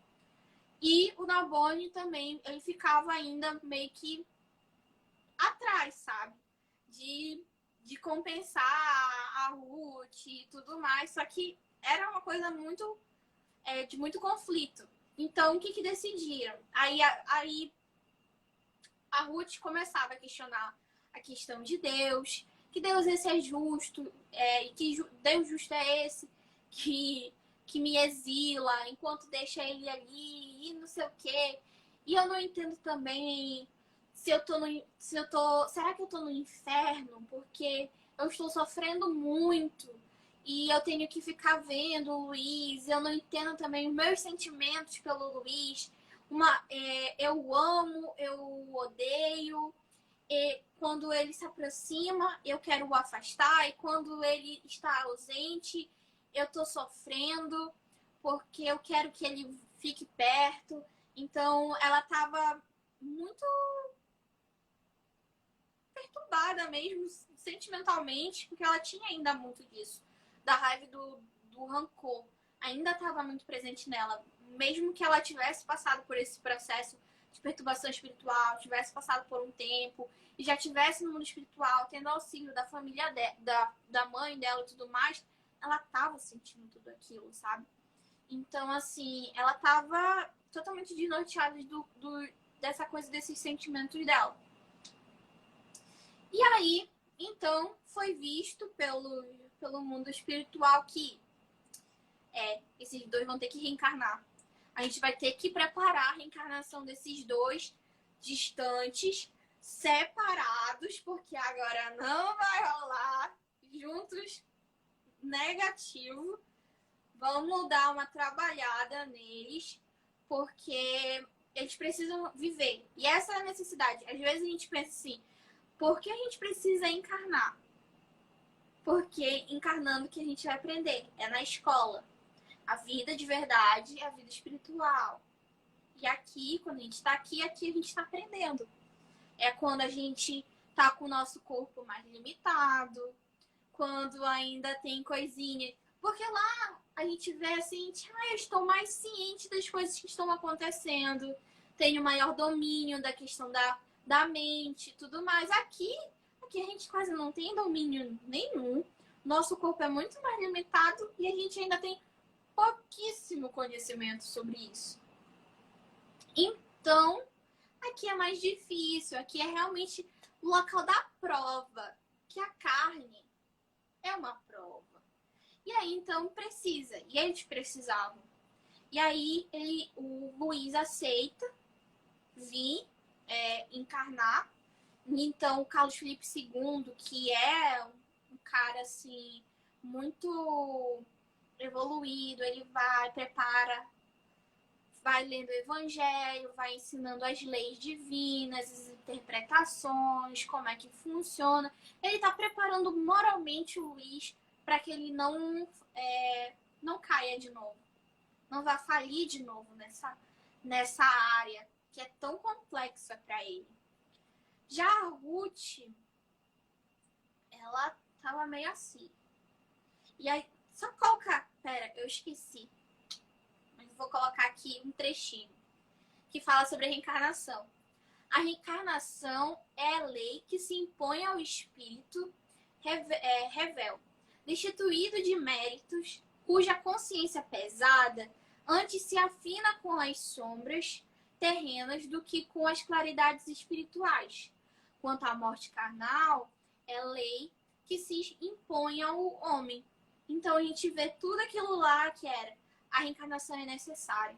E o Narbonne também, ele ficava ainda meio que atrás, sabe? De compensar a Ruth e tudo mais. Só que era uma coisa muito de muito conflito. Então, o que decidiram? Aí a Ruth começava a questionar a questão de Deus, que Deus esse é justo, e que Deus justo é esse que me exila enquanto deixa ele ali e não sei o quê. E eu não entendo também será que eu tô no inferno? Porque eu estou sofrendo muito e eu tenho que ficar vendo o Luiz, eu não entendo também os meus sentimentos pelo Luiz. Eu amo, eu odeio. E quando ele se aproxima, eu quero o afastar. E quando ele está ausente, eu tô sofrendo, porque eu quero que ele fique perto. Então, ela tava muito perturbada mesmo, sentimentalmente, porque ela tinha ainda muito disso. Da raiva do rancor. Ainda estava muito presente nela. Mesmo que ela tivesse passado por esse processo de perturbação espiritual, tivesse passado por um tempo e já tivesse no mundo espiritual, tendo auxílio da família da mãe dela e tudo mais, ela estava sentindo tudo aquilo, sabe? Então, assim, ela estava totalmente desnorteada dessa coisa, desses sentimentos dela. E aí, então, foi visto pelo mundo espiritual que esses dois vão ter que reencarnar. A gente vai ter que preparar a reencarnação desses dois distantes, separados, porque agora não vai rolar juntos negativo. Vamos dar uma trabalhada neles, porque eles precisam viver. E essa é a necessidade. Às vezes a gente pensa assim, por que a gente precisa encarnar? Porque encarnando que a gente vai aprender. É na escola. A vida de verdade é a vida espiritual. E aqui, quando a gente está aqui a gente está aprendendo. É quando a gente tá com o nosso corpo mais limitado, quando ainda tem coisinha. Porque lá a gente vê assim, eu estou mais ciente das coisas que estão acontecendo, tenho maior domínio da questão da mente e tudo mais. Aqui a gente quase não tem domínio nenhum. Nosso corpo é muito mais limitado e a gente ainda tem pouquíssimo conhecimento sobre isso. Então, aqui é mais difícil, aqui é realmente o local da prova, que a carne é uma prova. E aí, então, precisa. E eles precisavam. E aí, o Luiz aceita vir encarnar. Então, o Carlos Felipe II, que é um cara, assim, muito evoluído, ele vai, prepara, vai lendo o Evangelho, vai ensinando as leis divinas, as interpretações, como é que funciona. Ele está preparando moralmente o Luiz para que ele não caia de novo, não vá falir de novo nessa área que é tão complexa para ele. Já a Ruth, ela tava meio assim. E aí, só colocar, pera, eu esqueci. Mas vou colocar aqui um trechinho que fala sobre a reencarnação. A reencarnação é a lei que se impõe ao espírito revel, destituído de méritos, cuja consciência pesada antes se afina com as sombras terrenas do que com as claridades espirituais. Quanto à morte carnal, é lei que se impõe ao homem. Então a gente vê tudo aquilo lá que era a reencarnação é necessária.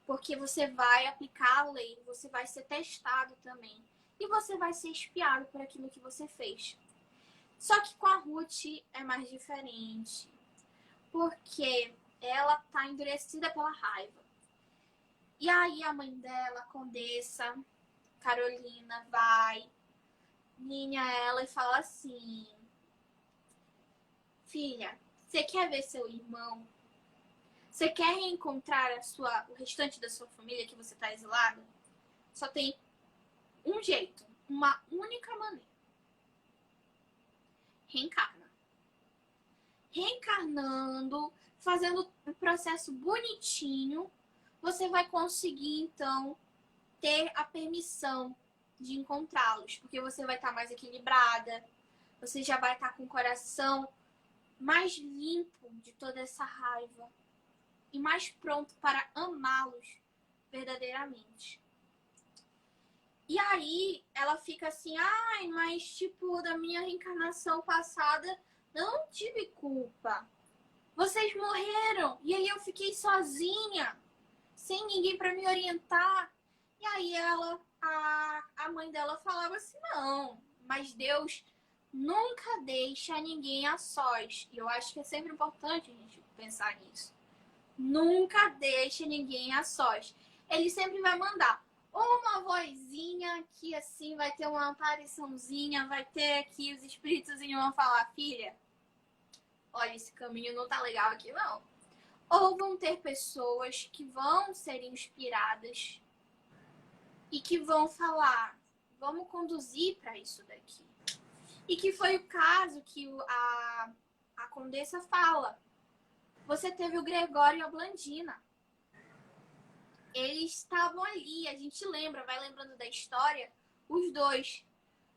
Porque você vai aplicar a lei, você vai ser testado também. E você vai ser espiado por aquilo que você fez. Só que com a Ruth é mais diferente. Porque ela tá endurecida pela raiva. E aí a mãe dela, a Condessa Carolina, vai, linha ela e fala assim: filha, você quer ver seu irmão? Você quer reencontrar o restante da sua família que você está exilada? Só tem um jeito, uma única maneira. Reencarna. Reencarnando, fazendo um processo bonitinho, você vai conseguir, então, ter a permissão de encontrá-los. Porque você vai estar mais equilibrada, você já vai estar com o coração mais limpo de toda essa raiva e mais pronto para amá-los verdadeiramente. E aí ela fica assim, ai, mas tipo, da minha reencarnação passada não tive culpa. Vocês morreram e aí eu fiquei sozinha, sem ninguém para me orientar. E aí a mãe dela falava assim, não, mas Deus nunca deixa ninguém a sós. E eu acho que é sempre importante a gente pensar nisso. Nunca deixa ninguém a sós. Ele sempre vai mandar uma vozinha que assim vai ter uma apariçãozinha, vai ter aqui os espíritos e vão falar, filha, olha, esse caminho não tá legal aqui não. Ou vão ter pessoas que vão ser inspiradas e que vão falar, vamos conduzir para isso daqui. E que foi o caso que a Condessa fala. Você teve o Gregório e a Blandina. Eles estavam ali, a gente lembra, vai lembrando da história, os dois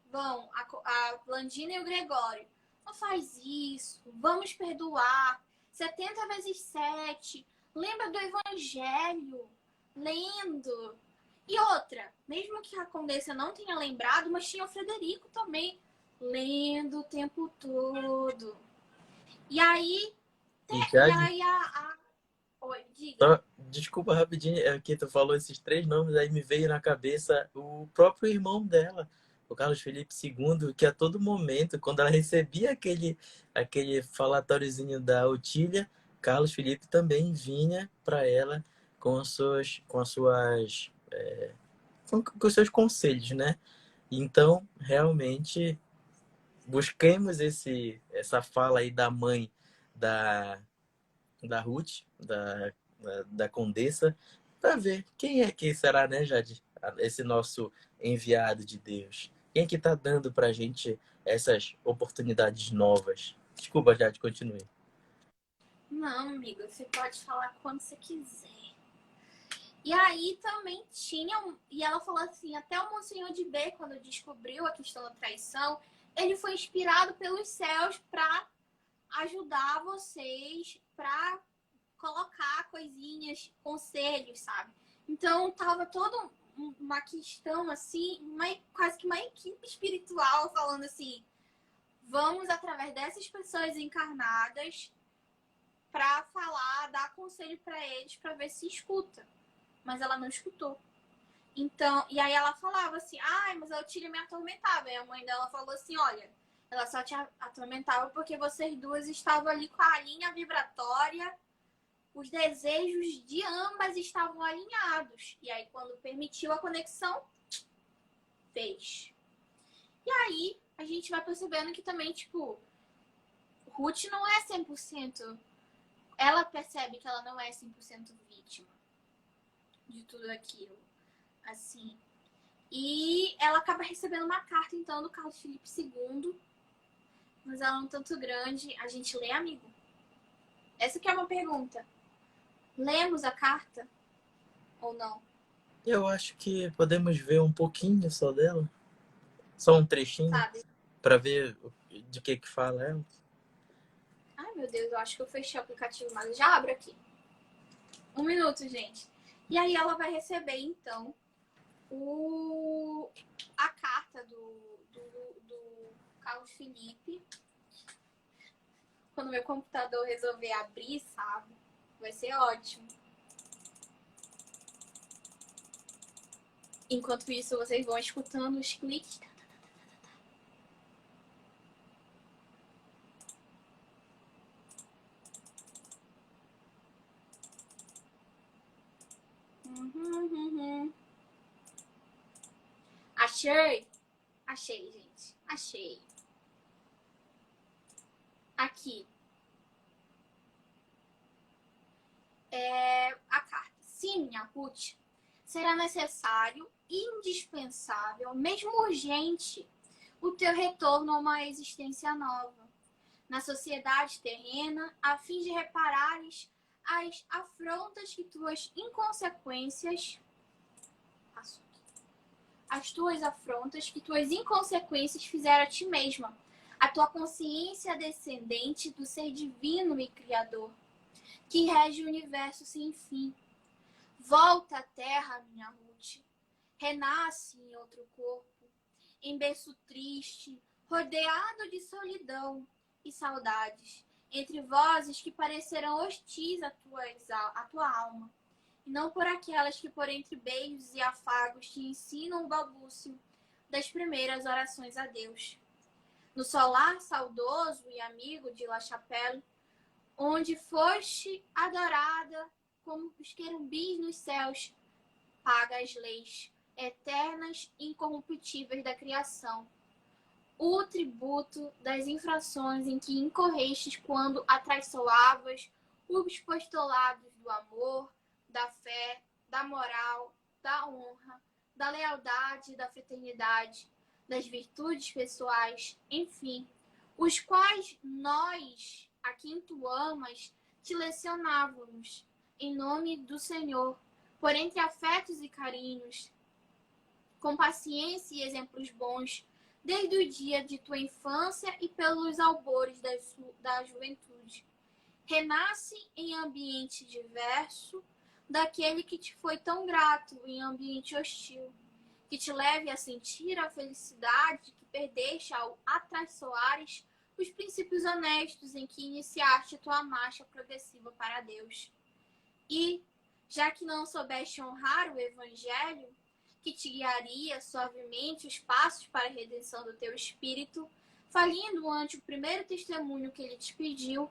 vão, a Blandina e o Gregório. Não faz isso, vamos perdoar. 70 vezes 7. Lembra do Evangelho, lendo. E outra, mesmo que a Condessa não tenha lembrado, mas tinha o Frederico também, lendo o tempo todo. E aí... Oi, diga. Desculpa rapidinho, é que tu falou esses três nomes, aí me veio na cabeça o próprio irmão dela, o Carlos Felipe II, que a todo momento, quando ela recebia aquele falatóriozinho da Otília, Carlos Felipe também vinha para ela com os seus conselhos, né? Então, realmente, busquemos essa fala aí da mãe da Ruth, da Condessa, para ver quem é que será, né, Jade? Esse nosso enviado de Deus. Quem é que está dando para a gente essas oportunidades novas? Desculpa, Jade, continue. Não, amiga, você pode falar quando você quiser. E aí também e ela falou assim, até o Monsenhor de B, quando descobriu a questão da traição, ele foi inspirado pelos céus para ajudar vocês, para colocar coisinhas, conselhos, sabe? Então tava toda uma questão assim, quase que uma equipe espiritual falando assim, vamos através dessas pessoas encarnadas para falar, dar conselho para eles, para ver se escuta. Mas ela não escutou. Então, e aí ela falava assim, mas a Otília me atormentava. E a mãe dela falou assim, olha, ela só te atormentava porque vocês duas estavam ali com a linha vibratória, os desejos de ambas estavam alinhados. E aí, quando permitiu a conexão, fez. E aí, a gente vai percebendo que também, tipo, Ruth não é 100%. Ela percebe que ela não é 100% vítima de tudo aquilo. Assim. E ela acaba recebendo uma carta, então, do Carlos Felipe II. Mas ela é um tanto grande. A gente lê, amigo? Essa que é uma pergunta. Lemos a carta? Ou não? Eu acho que podemos ver um pouquinho só dela. Só um trechinho. Sabe? Para ver de que fala ela. Ai, meu Deus, eu acho que eu fechei o aplicativo, mas já abro aqui. 1 minuto, gente. E aí ela vai receber, então, a carta do Carlos Felipe. Quando meu computador resolver abrir, sabe? Vai ser ótimo. Enquanto isso, vocês vão escutando os cliques. Achei? Achei, gente. Achei. Aqui. A carta. Sim, minha Ruth. Será necessário, indispensável, mesmo urgente, o teu retorno a uma existência nova na sociedade terrena, a fim de reparares as afrontas que tuas inconsequências fizeram a ti mesma, a tua consciência descendente do ser divino e criador, que rege o universo sem fim. Volta à terra, minha Ruth, renasce em outro corpo, em berço triste, rodeado de solidão e saudades, entre vozes que parecerão hostis à tua alma, e não por aquelas que por entre beijos e afagos te ensinam o balbúcio das primeiras orações a Deus. No solar saudoso e amigo de La Chapelle, onde foste adorada como os querubins nos céus, paga as leis eternas e incorruptíveis da criação, o tributo das infrações em que incorrestes quando atraiçoavas os postulados do amor, da fé, da moral, da honra, da lealdade, da fraternidade, das virtudes pessoais, enfim, os quais nós, a quem tu amas, te lecionávamos, em nome do Senhor, por entre afetos e carinhos, com paciência e exemplos bons, desde o dia de tua infância e pelos albores da juventude. Renasce em ambiente diverso daquele que te foi tão grato em ambiente hostil, que te leve a sentir a felicidade que perdeste ao atraiçoares os princípios honestos em que iniciaste tua marcha progressiva para Deus. E, já que não soubeste honrar o Evangelho, que te guiaria suavemente os passos para a redenção do teu espírito, falindo ante o primeiro testemunho que ele te pediu,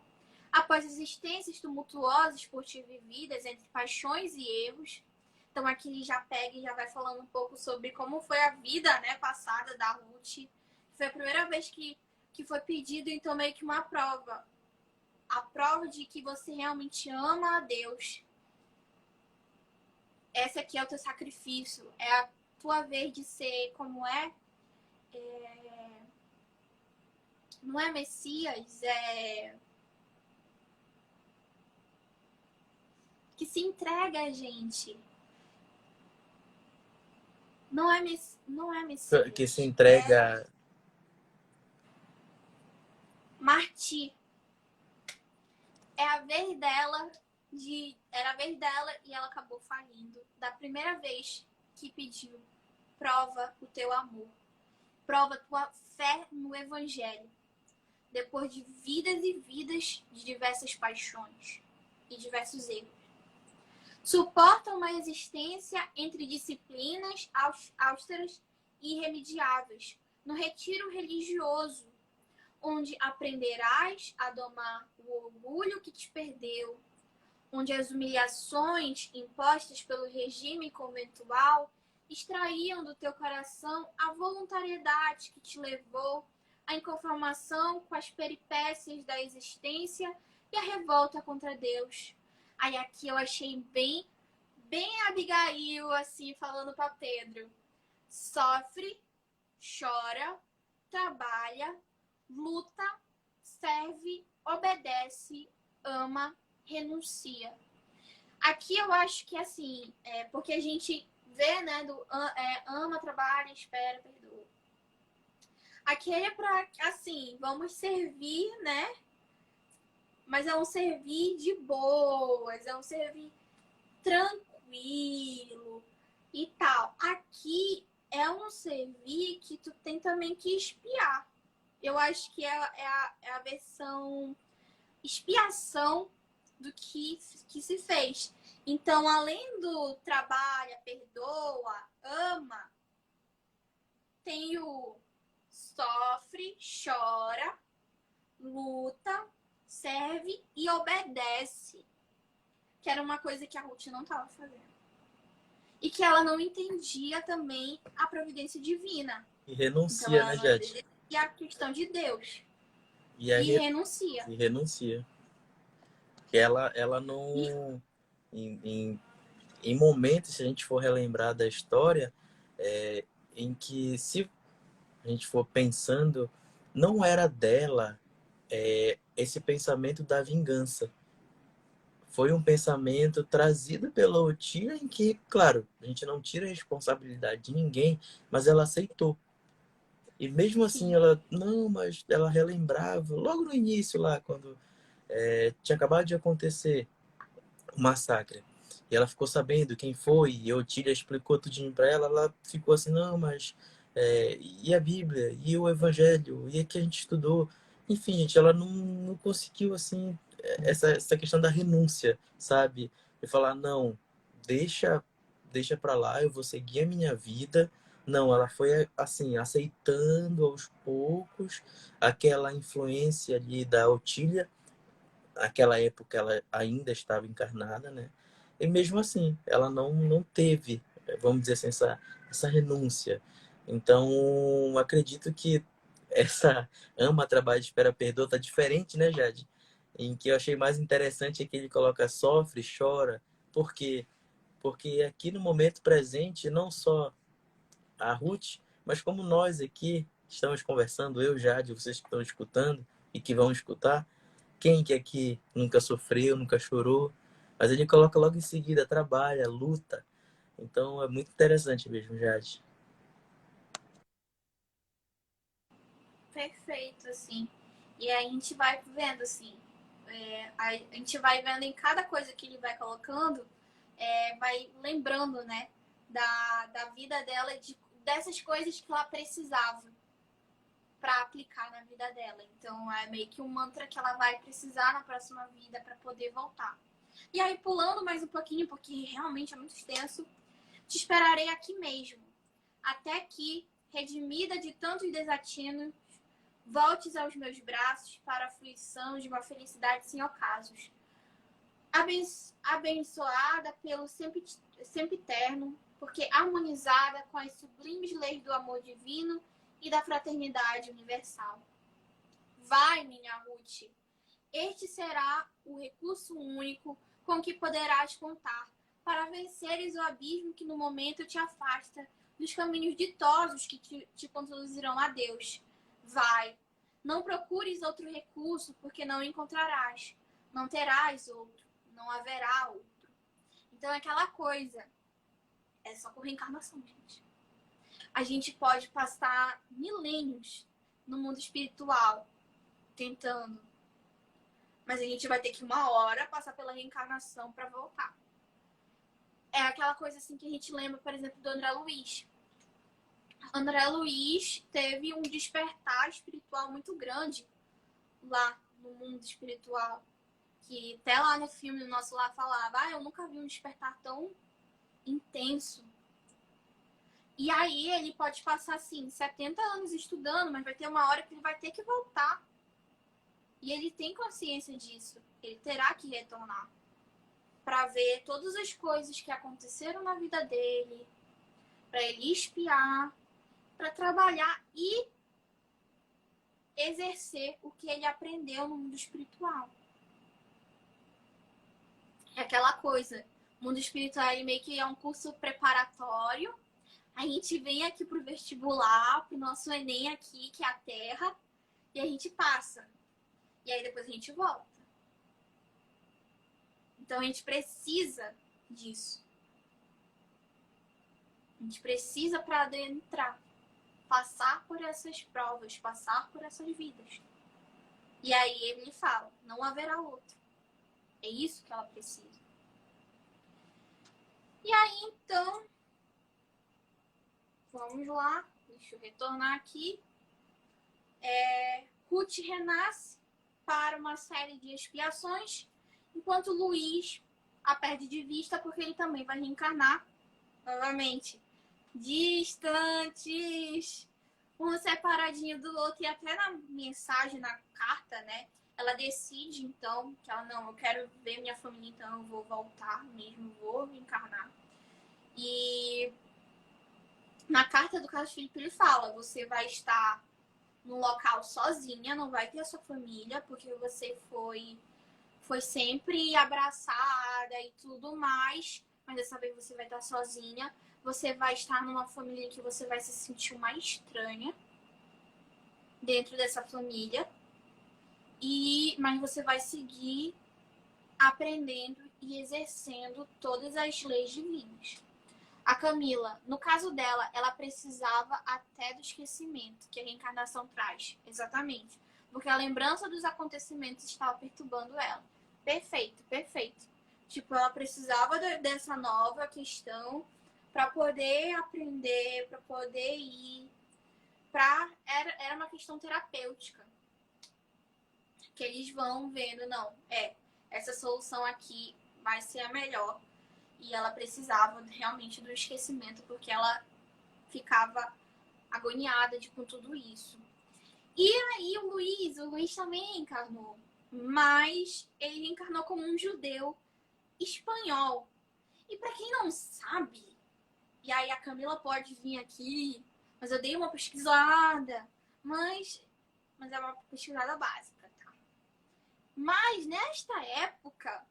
após existências tumultuosas por ti vividas entre paixões e erros. Então aqui ele já pega e já vai falando um pouco sobre como foi a vida, né, passada da Ruth. Foi a primeira vez que foi pedido, então, meio que uma prova. A prova de que você realmente ama a Deus. Esse aqui é o teu sacrifício. É a tua vez de ser como não é Messias, que se entrega a gente. Não é Messias. Que se entrega. Marti. Era a vez dela e ela acabou falindo. Da primeira vez que pediu, prova o teu amor. Prova tua fé no Evangelho. Depois de vidas e vidas de diversas paixões e diversos erros. Suporta uma existência entre disciplinas austeras e irremediáveis, no retiro religioso, onde aprenderás a domar o orgulho que te perdeu, onde as humilhações impostas pelo regime conventual extraíam do teu coração a voluntariedade que te levou à inconformação com as peripécias da existência e a revolta contra Deus. Aí aqui eu achei bem Abigail, assim, falando para Pedro. Sofre, chora, trabalha, luta, serve, obedece, ama, renuncia. Aqui eu acho que assim, porque a gente vê, né, ama, trabalha, espera, perdoa. Aqui é pra, assim, vamos servir, né? Mas é um servir de boas, é um servir tranquilo e tal. Aqui é um servir que tu tem também que espiar. Eu acho que é a versão expiação do que se fez. Então, além do trabalha, perdoa, ama, tem o sofre, chora, luta, serve e obedece. Que era uma coisa que a Ruth não estava fazendo. E que ela não entendia também a providência divina. E renuncia, então, ela né, não Jade? entendia a questão de Deus. E renuncia. E renuncia. Que ela não... Em momentos, se a gente for relembrar da história, em que, se a gente for pensando, não era dela esse pensamento da vingança. Foi um pensamento trazido pela Otia em que, claro, a gente não tira a responsabilidade de ninguém, mas ela aceitou. E mesmo assim, ela, não, mas ela relembrava, logo no início lá, quando tinha acabado de acontecer o massacre. E ela ficou sabendo quem foi, e Otília explicou tudinho para ela, ela ficou assim, não, mas e a Bíblia, e o Evangelho, e o que a gente estudou. Enfim, gente, ela não conseguiu, assim, essa questão da renúncia, sabe? De falar, não, deixa para lá, eu vou seguir a minha vida. Não, ela foi, assim, aceitando aos poucos aquela influência ali da Otília. Naquela época ela ainda estava encarnada, né? E mesmo assim, ela não teve, vamos dizer assim, essa renúncia. Então, acredito que essa ama, trabalho, espera, perdoa tá diferente, né, Jade? Em que eu achei mais interessante é que ele coloca sofre, chora. Por quê? Porque aqui no momento presente, não só a Ruth, mas como nós aqui estamos conversando, eu, Jade, vocês que estão escutando e que vão escutar, quem que aqui nunca sofreu, nunca chorou? Mas ele coloca logo em seguida, trabalha, luta. Então é muito interessante mesmo, Jade. Perfeito, assim. E aí a gente vai vendo, assim, a gente vai vendo em cada coisa que ele vai colocando, vai lembrando, né, da vida dela, dessas coisas que ela precisava para aplicar na vida dela. Então é meio que um mantra que ela vai precisar na próxima vida para poder voltar. E aí, pulando mais um pouquinho, porque realmente é muito extenso, Te esperarei aqui mesmo, até que, redimida de tantos desatinos, voltes aos meus braços para a fruição de uma felicidade sem ocasos. Abençoada pelo sempiterno, porque harmonizada com as sublimes leis do amor divino e da fraternidade universal. Vai, minha Ruth, este será o recurso único com que poderás contar para venceres o abismo que no momento te afasta dos caminhos ditosos que te conduzirão a Deus. Vai, não procures outro recurso, porque não encontrarás. Não terás outro, não haverá outro. Então é aquela coisa, é só por reencarnação, gente. A gente pode passar milênios no mundo espiritual tentando, mas a gente vai ter que uma hora passar pela reencarnação para voltar. É aquela coisa assim que a gente lembra, por exemplo, do André Luiz. André Luiz teve um despertar espiritual muito grande lá no mundo espiritual. Que até lá no filme do Nosso Lar falava, eu nunca vi um despertar tão intenso. E aí ele pode passar, assim, 70 anos estudando, mas vai ter uma hora que ele vai ter que voltar. E ele tem consciência disso. Ele terá que retornar para ver todas as coisas que aconteceram na vida dele, para ele espiar, para trabalhar e exercer o que ele aprendeu no mundo espiritual. É aquela coisa, o mundo espiritual ele meio que é um curso preparatório. A gente vem aqui pro vestibular, pro nosso Enem aqui, que é a Terra, e a gente passa. E aí depois a gente volta. Então a gente precisa disso. A gente precisa para adentrar, passar por essas provas, passar por essas vidas. E aí ele fala, não haverá outro. É isso que ela precisa. E aí, então, vamos lá. Deixa eu retornar aqui. Ruth renasce para uma série de expiações, enquanto Luís a perde de vista porque ele também vai reencarnar novamente. Distantes, um separadinho do outro. E até na mensagem, na carta, né? Ela decide, então, que ela, não, eu quero ver minha família, então eu vou voltar mesmo, vou reencarnar. E na carta do Carlos Felipe ele fala, você vai estar num local sozinha, não vai ter a sua família, porque você foi sempre abraçada e tudo mais, mas dessa vez você vai estar sozinha. Você vai estar numa família em que você vai se sentir uma estranha dentro dessa família. Mas você vai seguir aprendendo e exercendo todas as leis divinas. A Camila, no caso dela, ela precisava até do esquecimento que a reencarnação traz. Exatamente. Porque a lembrança dos acontecimentos estava perturbando ela. Perfeito, perfeito. Tipo, ela precisava dessa nova questão para poder aprender, para poder ir. Era uma questão terapêutica. Que eles vão vendo, não, essa solução aqui vai ser a melhor. E ela precisava realmente do esquecimento, porque ela ficava agoniada com tudo isso. E aí o Luís também encarnou, mas ele encarnou como um judeu espanhol. E para quem não sabe, e aí a Camila pode vir aqui, mas eu dei uma pesquisada, mas é uma pesquisada básica, tá? Mas nesta época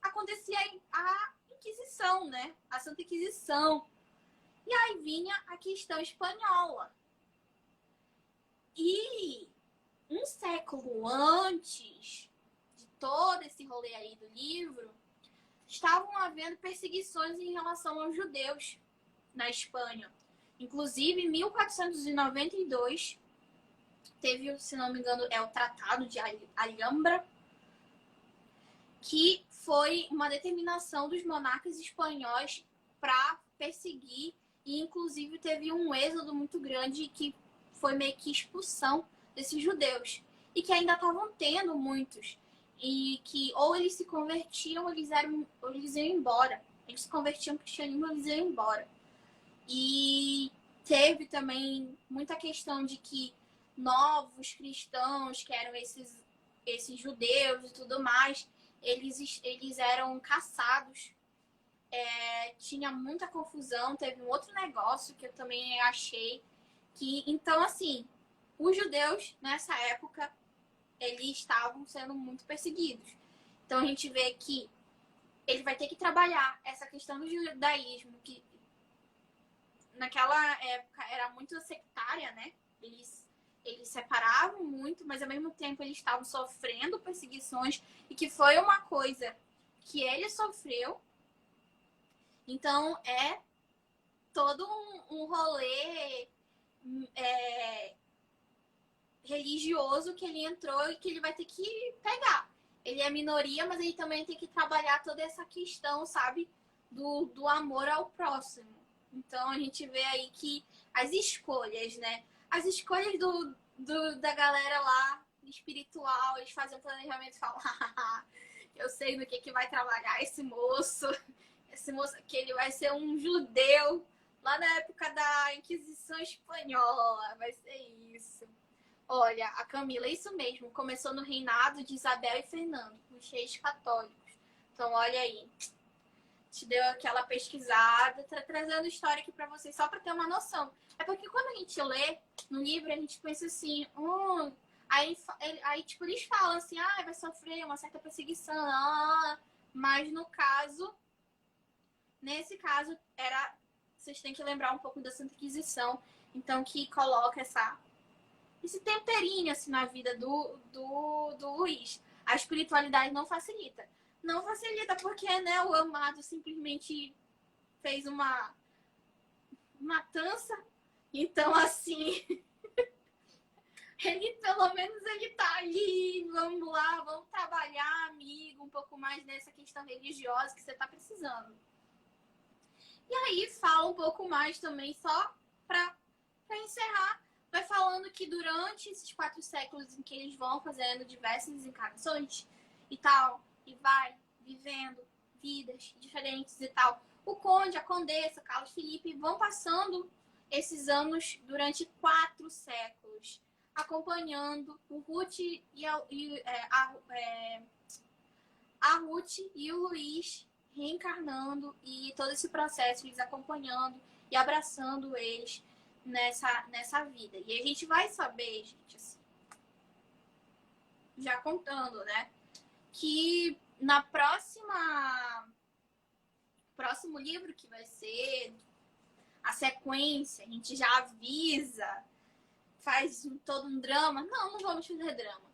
acontecia a Inquisição, né? A Santa Inquisição. E aí vinha a questão espanhola. E um século antes de todo esse rolê aí do livro, estavam havendo perseguições em relação aos judeus na Espanha. Inclusive, em 1492, teve, se não me engano, o Tratado de Alhambra, que foi uma determinação dos monarcas espanhóis para perseguir, e inclusive teve um êxodo muito grande que foi meio que expulsão desses judeus, e que ainda estavam tendo muitos, e que ou eles se convertiam ou eles iam embora. Eles se convertiam ao cristianismo e eles iam embora. E teve também muita questão de que novos cristãos, que eram esses judeus e tudo mais, eles eram caçados. Tinha muita confusão. Teve um outro negócio que eu também achei que, então, assim, os judeus nessa época eles estavam sendo muito perseguidos. Então a gente vê que ele vai ter que trabalhar essa questão do judaísmo, que naquela época era muito sectária, né? Eles separavam muito, mas ao mesmo tempo eles estavam sofrendo perseguições, e que foi uma coisa que ele sofreu. Então é todo um rolê religioso que ele entrou e que ele vai ter que pegar. Ele é minoria, mas ele também tem que trabalhar toda essa questão, sabe? Do amor ao próximo. Então a gente vê aí que as escolhas, né? As escolhas da galera lá, espiritual, eles fazem um planejamento e falam: eu sei no que vai trabalhar esse moço que ele vai ser um judeu lá na época da Inquisição Espanhola. Vai ser isso. Olha, a Camila, é isso mesmo. Começou no reinado de Isabel e Fernando, os reis católicos. Então, olha aí. Te deu aquela pesquisada, trazendo história aqui pra vocês, só pra ter uma noção. É porque quando a gente lê no livro, a gente pensa assim, aí tipo, eles falam assim, vai sofrer uma certa perseguição, mas no caso, nesse caso, vocês têm que lembrar um pouco da Santa Inquisição, então que coloca esse temperinho assim na vida do Luiz. A espiritualidade não facilita. Não facilita porque, né, o amado simplesmente fez uma matança. Então, assim, ele pelo menos ele tá ali, vamos lá, vamos trabalhar, amigo, um pouco mais nessa questão religiosa que você tá precisando. E aí fala um pouco mais também, só pra encerrar, vai falando que durante esses 4 séculos em que eles vão fazendo diversas encarnações e tal, e vai vivendo vidas diferentes e tal, o conde, a condessa, Carlos Felipe vão passando esses anos durante 4 séculos, acompanhando o Ruth a Ruth e o Luiz reencarnando, e todo esse processo eles acompanhando e abraçando eles nessa vida. E a gente vai saber, gente, assim, já contando, né, que na próximo livro, que vai ser a sequência, a gente já avisa, faz todo um drama. Não vamos fazer drama.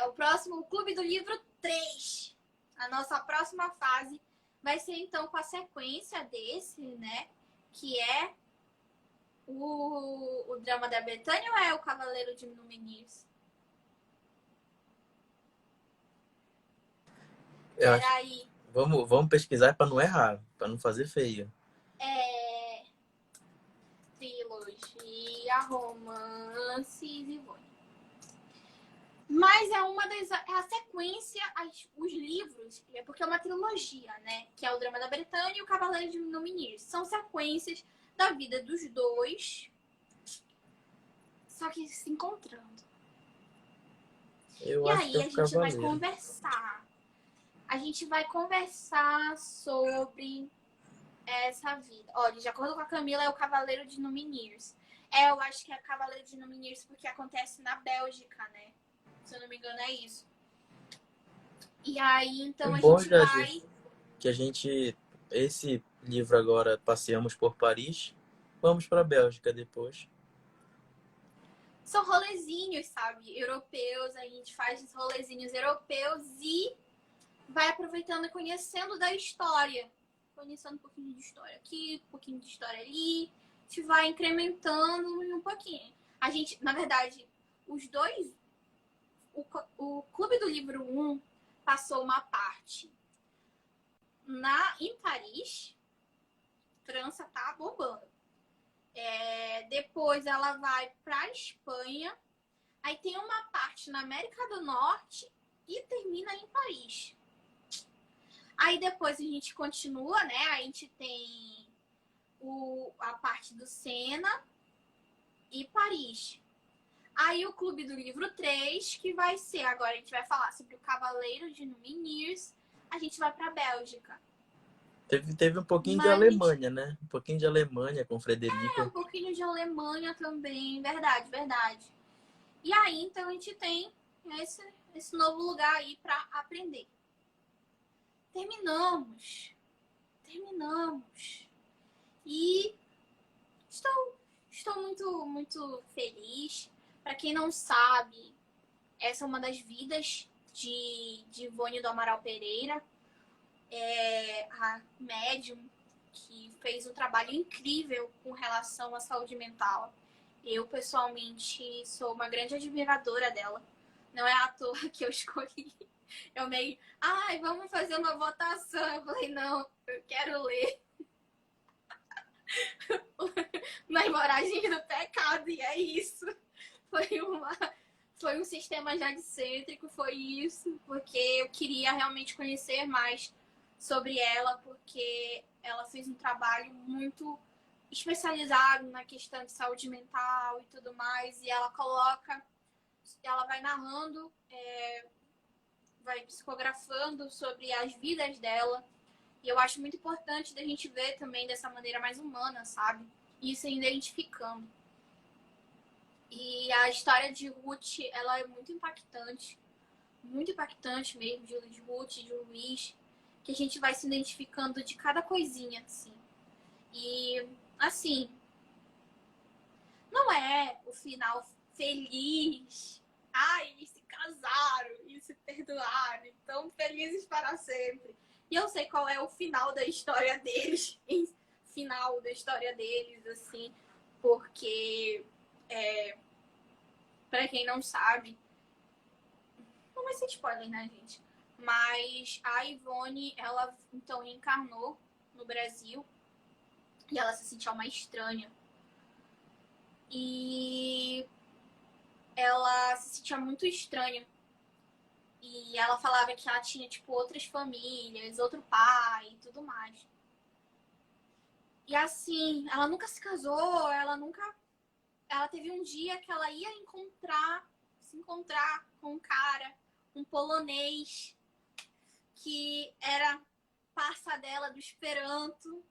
O próximo, o Clube do Livro 3. A nossa próxima fase vai ser, então, com a sequência desse, né, que é o drama da Betânia, ou é o Cavaleiro de Númenóreos? Peraí. Vamos pesquisar para não errar, para não fazer feio. Trilogia, romances e mas é a sequência, os livros, porque é uma trilogia, né? Que é o Drama da Bretanha e o Cavaleiro de Númenóreos. São sequências da vida dos dois, só que se encontrando. Eu e acho aí que é o a gente vai Cavaleiro. conversar. A gente vai conversar sobre essa vida. Olha, de acordo com a Camila, é o Cavaleiro de Númenóreos. Eu acho que é o Cavaleiro de Númenóreos porque acontece na Bélgica, né? Se eu não me engano, é isso. E aí, então, a gente vai... Que a gente, esse livro agora, passeamos por Paris, vamos para a Bélgica depois. São rolezinhos, sabe? Europeus, a gente faz os rolezinhos europeus e vai aproveitando e conhecendo da história. Conhecendo um pouquinho de história aqui, um pouquinho de história ali. A gente vai incrementando um pouquinho. A gente, na verdade, os dois... O Clube do Livro 1 passou uma parte em Paris. França tá bombando. Depois ela vai pra Espanha. Aí tem uma parte na América do Norte e termina em Paris. Aí depois a gente continua, né? A gente tem a parte do Senna e Paris. Aí o Clube do Livro 3, que vai ser, agora a gente vai falar sobre o Cavaleiro de Numinirs, a gente vai para Bélgica. Teve um pouquinho de Mas Alemanha, né? Um pouquinho de Alemanha com um Frederica. pouquinho de Alemanha também, verdade, verdade. E aí, então, a gente tem esse novo lugar aí para aprender. Terminamos. Terminamos. E estou muito, muito feliz. Para quem não sabe, essa é uma das vidas de Ivone do Amaral Pereira, a médium que fez um trabalho incrível com relação à saúde mental. Eu, pessoalmente, sou uma grande admiradora dela. Não é à toa que eu escolhi. Eu meio, ai, vamos fazer uma votação. Eu falei, não, eu quero ler Nas Moragens do Pecado, e é isso. Foi foi um sistema jadicêntrico, foi isso, porque eu queria realmente conhecer mais sobre ela, porque ela fez um trabalho muito especializado na questão de saúde mental e tudo mais, e ela vai narrando, vai psicografando sobre as vidas dela, e eu acho muito importante da gente ver também dessa maneira mais humana, sabe? E se identificando. E a história de Ruth, ela é muito impactante mesmo, de Ruth, de Luiz, que a gente vai se identificando de cada coisinha, assim. E, assim, não é o final feliz. Ai, eles se casaram e se perdoaram, então felizes para sempre. E eu sei qual é o final da história deles, final da história deles, assim, porque, para quem não sabe, não vai ser spoiler, né, gente? Mas a Ivone, ela então reencarnou no Brasil e ela se sentia uma estranha. E ela se sentia muito estranha. E ela falava que ela tinha, tipo, outras famílias, outro pai e tudo mais. E assim, ela nunca se casou, ela nunca. Ela teve um dia que ela ia se encontrar com um cara, um polonês, que era parça dela do Esperanto.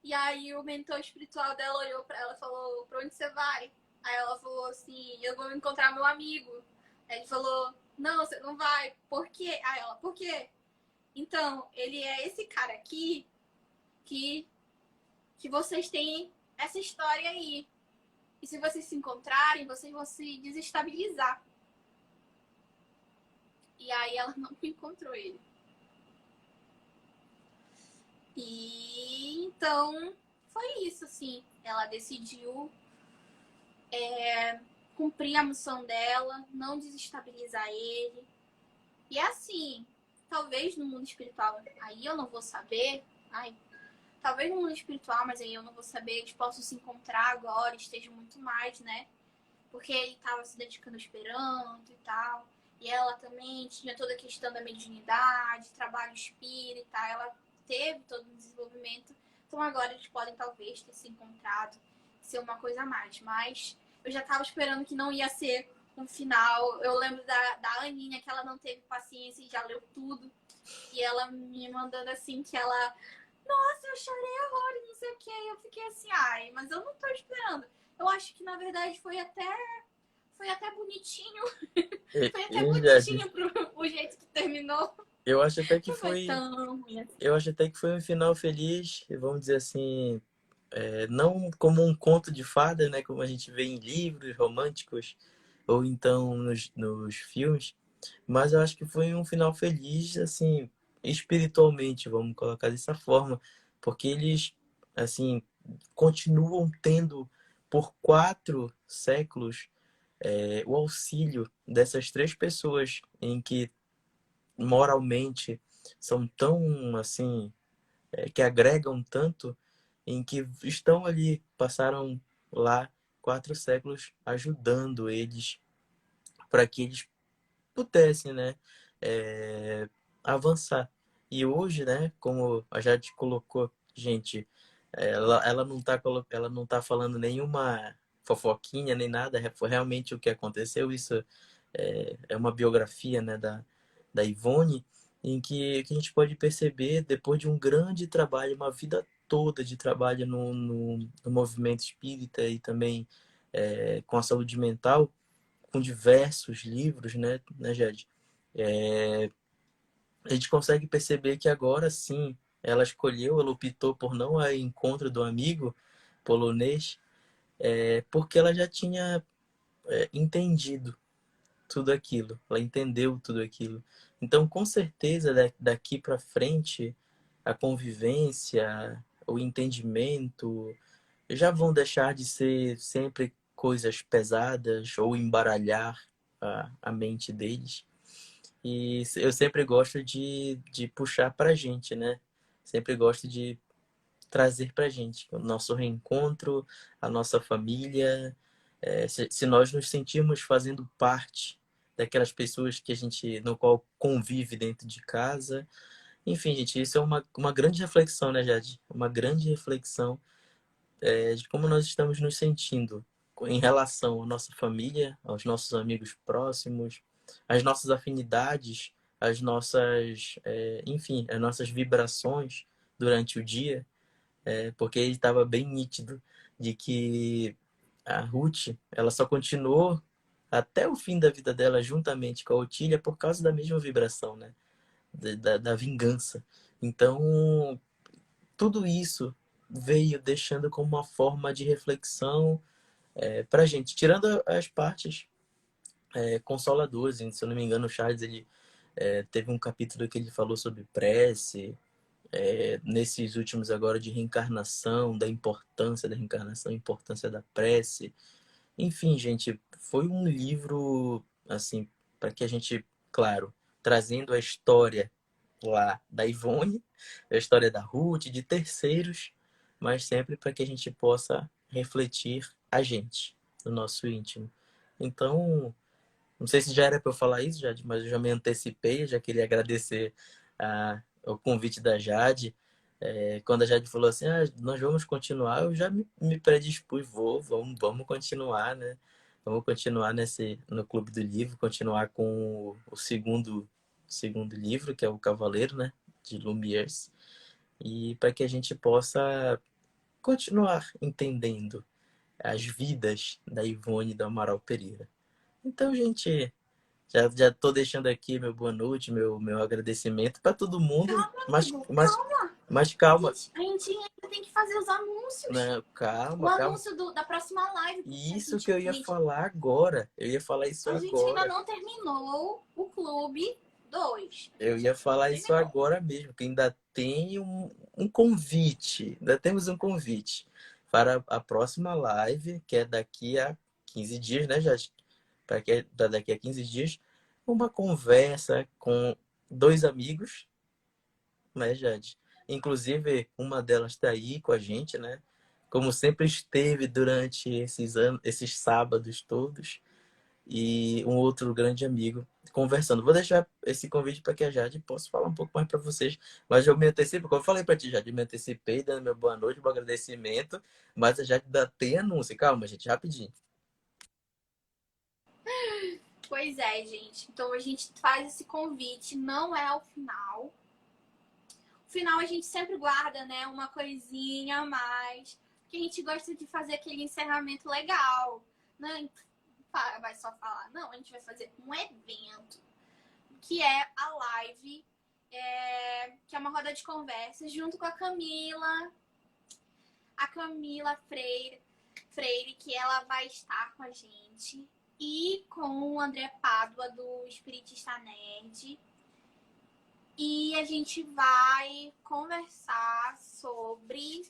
E aí o mentor espiritual dela olhou pra ela e falou, pra onde você vai? Aí ela falou assim, eu vou encontrar meu amigo. Aí ele falou, não, você não vai. Por quê? Aí ela, por quê? Então, ele é esse cara aqui que, que vocês têm essa história aí. E se vocês se encontrarem, vocês vão se desestabilizar. E aí ela não encontrou ele. E então foi isso, assim. Ela decidiu cumprir a missão dela, não desestabilizar ele. E assim, talvez no mundo espiritual, aí eu não vou saber. Ai, talvez no mundo espiritual, mas aí eu não vou saber. Eles possam se encontrar agora, estejam muito mais, né? Porque ele estava se dedicando ao Esperanto e tal. E ela também tinha toda a questão da mediunidade, trabalho espírita. Ela teve todo um desenvolvimento. Então agora eles podem talvez ter se encontrado, ser uma coisa a mais. Mas eu já estava esperando que não ia ser um final. Eu lembro da Aninha, que ela não teve paciência e já leu tudo. E ela me mandando assim que ela... Nossa, eu chorei horrores, não sei o que. Eu fiquei assim, ai, mas eu não tô esperando. Eu acho que, na verdade, foi até bonitinho. Foi até Jade, bonitinho o jeito que terminou. eu acho até que Não foi foi, tão ruim assim. eu acho até que foi um final feliz, vamos dizer assim, não como um conto de fada, né, como a gente vê em livros românticos ou então nos filmes, mas eu acho que foi um final feliz, assim, espiritualmente, vamos colocar dessa forma, porque eles, assim, continuam tendo por 4 séculos o auxílio dessas 3 pessoas em que moralmente são tão, assim, que agregam tanto, em que estão ali, passaram lá 4 séculos ajudando eles para que eles pudessem, né, avançar. E hoje, né, como a Jade colocou, gente, ela não tá falando nenhuma fofoquinha nem nada, foi realmente o que aconteceu. Isso é uma biografia, né, da Ivone, em que a gente pode perceber, depois de um grande trabalho, uma vida toda de trabalho no movimento espírita e também com a saúde mental, com diversos livros, né, Jade? A gente consegue perceber que agora sim, ela optou por não ir ao encontro do amigo polonês, porque ela já tinha entendido tudo aquilo, ela entendeu tudo aquilo. Então, com certeza, daqui para frente, a convivência, o entendimento já vão deixar de ser sempre coisas pesadas ou embaralhar a mente deles. E eu sempre gosto de puxar pra gente, né? Sempre gosto de trazer pra gente o nosso reencontro, a nossa família. Se nós nos sentirmos fazendo parte daquelas pessoas que a gente, no qual convive dentro de casa. Enfim, gente, isso é uma grande reflexão, né, Jade? Uma grande reflexão de como nós estamos nos sentindo em relação à nossa família, aos nossos amigos próximos, às nossas afinidades, enfim, as nossas vibrações durante o dia, porque estava bem nítido de que a Ruth, ela só continuou até o fim da vida dela juntamente com a Otília por causa da mesma vibração, né? Da vingança. Então, tudo isso veio deixando como uma forma de reflexão para a gente, tirando as partes consoladoras. Se eu não me engano, o Charles ele teve um capítulo que ele falou sobre prece, nesses últimos agora de reencarnação, da importância da reencarnação, importância da prece. Enfim, gente, foi um livro assim para que a gente, claro, trazendo a história lá da Ivone, a história da Ruth, de terceiros, mas sempre para que a gente possa refletir a gente, no nosso íntimo. Então, não sei se já era para eu falar isso, Jade, mas eu já me antecipei, eu já queria agradecer o convite da Jade. Quando a Jade falou assim, nós vamos continuar, eu já me predispus, vamos continuar, né? Vamos continuar no Clube do Livro, continuar com o segundo livro, que é o Cavaleiro, né? De Lumières. E para que a gente possa continuar entendendo as vidas da Ivone e do Amaral Pereira. Então, gente, já tô deixando aqui meu boa noite, meu agradecimento para todo mundo. Calma, Mas, amigo, mas, calma. mas calma, A gente ainda tem que fazer os anúncios. né? O Calma, calma. anúncio da próxima live, porque E isso que eu ia falar agora. Eu ia falar isso a gente ainda agora. não terminou o Clube 2. A Eu gente ia ainda não falar isso terminou. agora mesmo, que ainda tem um convite. Ainda temos um convite para a próxima live, que é daqui a 15 dias, né, Jade? Para daqui a 15 dias, uma conversa com dois amigos, né, Jade? Inclusive, uma delas está aí com a gente, né? Como sempre esteve durante esses anos, esses sábados todos, e um outro grande amigo conversando. Vou deixar esse convite para que a Jade possa falar um pouco mais para vocês, mas eu me antecipo, como eu falei para ti, Jade, me antecipei, dando meu boa noite, meu agradecimento, mas a Jade ainda tem anúncio. Calma, gente, rapidinho. Pois é, gente. Então a gente faz esse convite, não é o final. O final a gente sempre guarda, né, uma coisinha a mais, porque a gente gosta de fazer aquele encerramento legal. Não vai só falar, não, a gente vai fazer um evento, que é a live, que é uma roda de conversa, junto com a Camila Freire, que ela vai estar com a gente, e com o André Pádua, do Espiritista Nerd. E a gente vai conversar sobre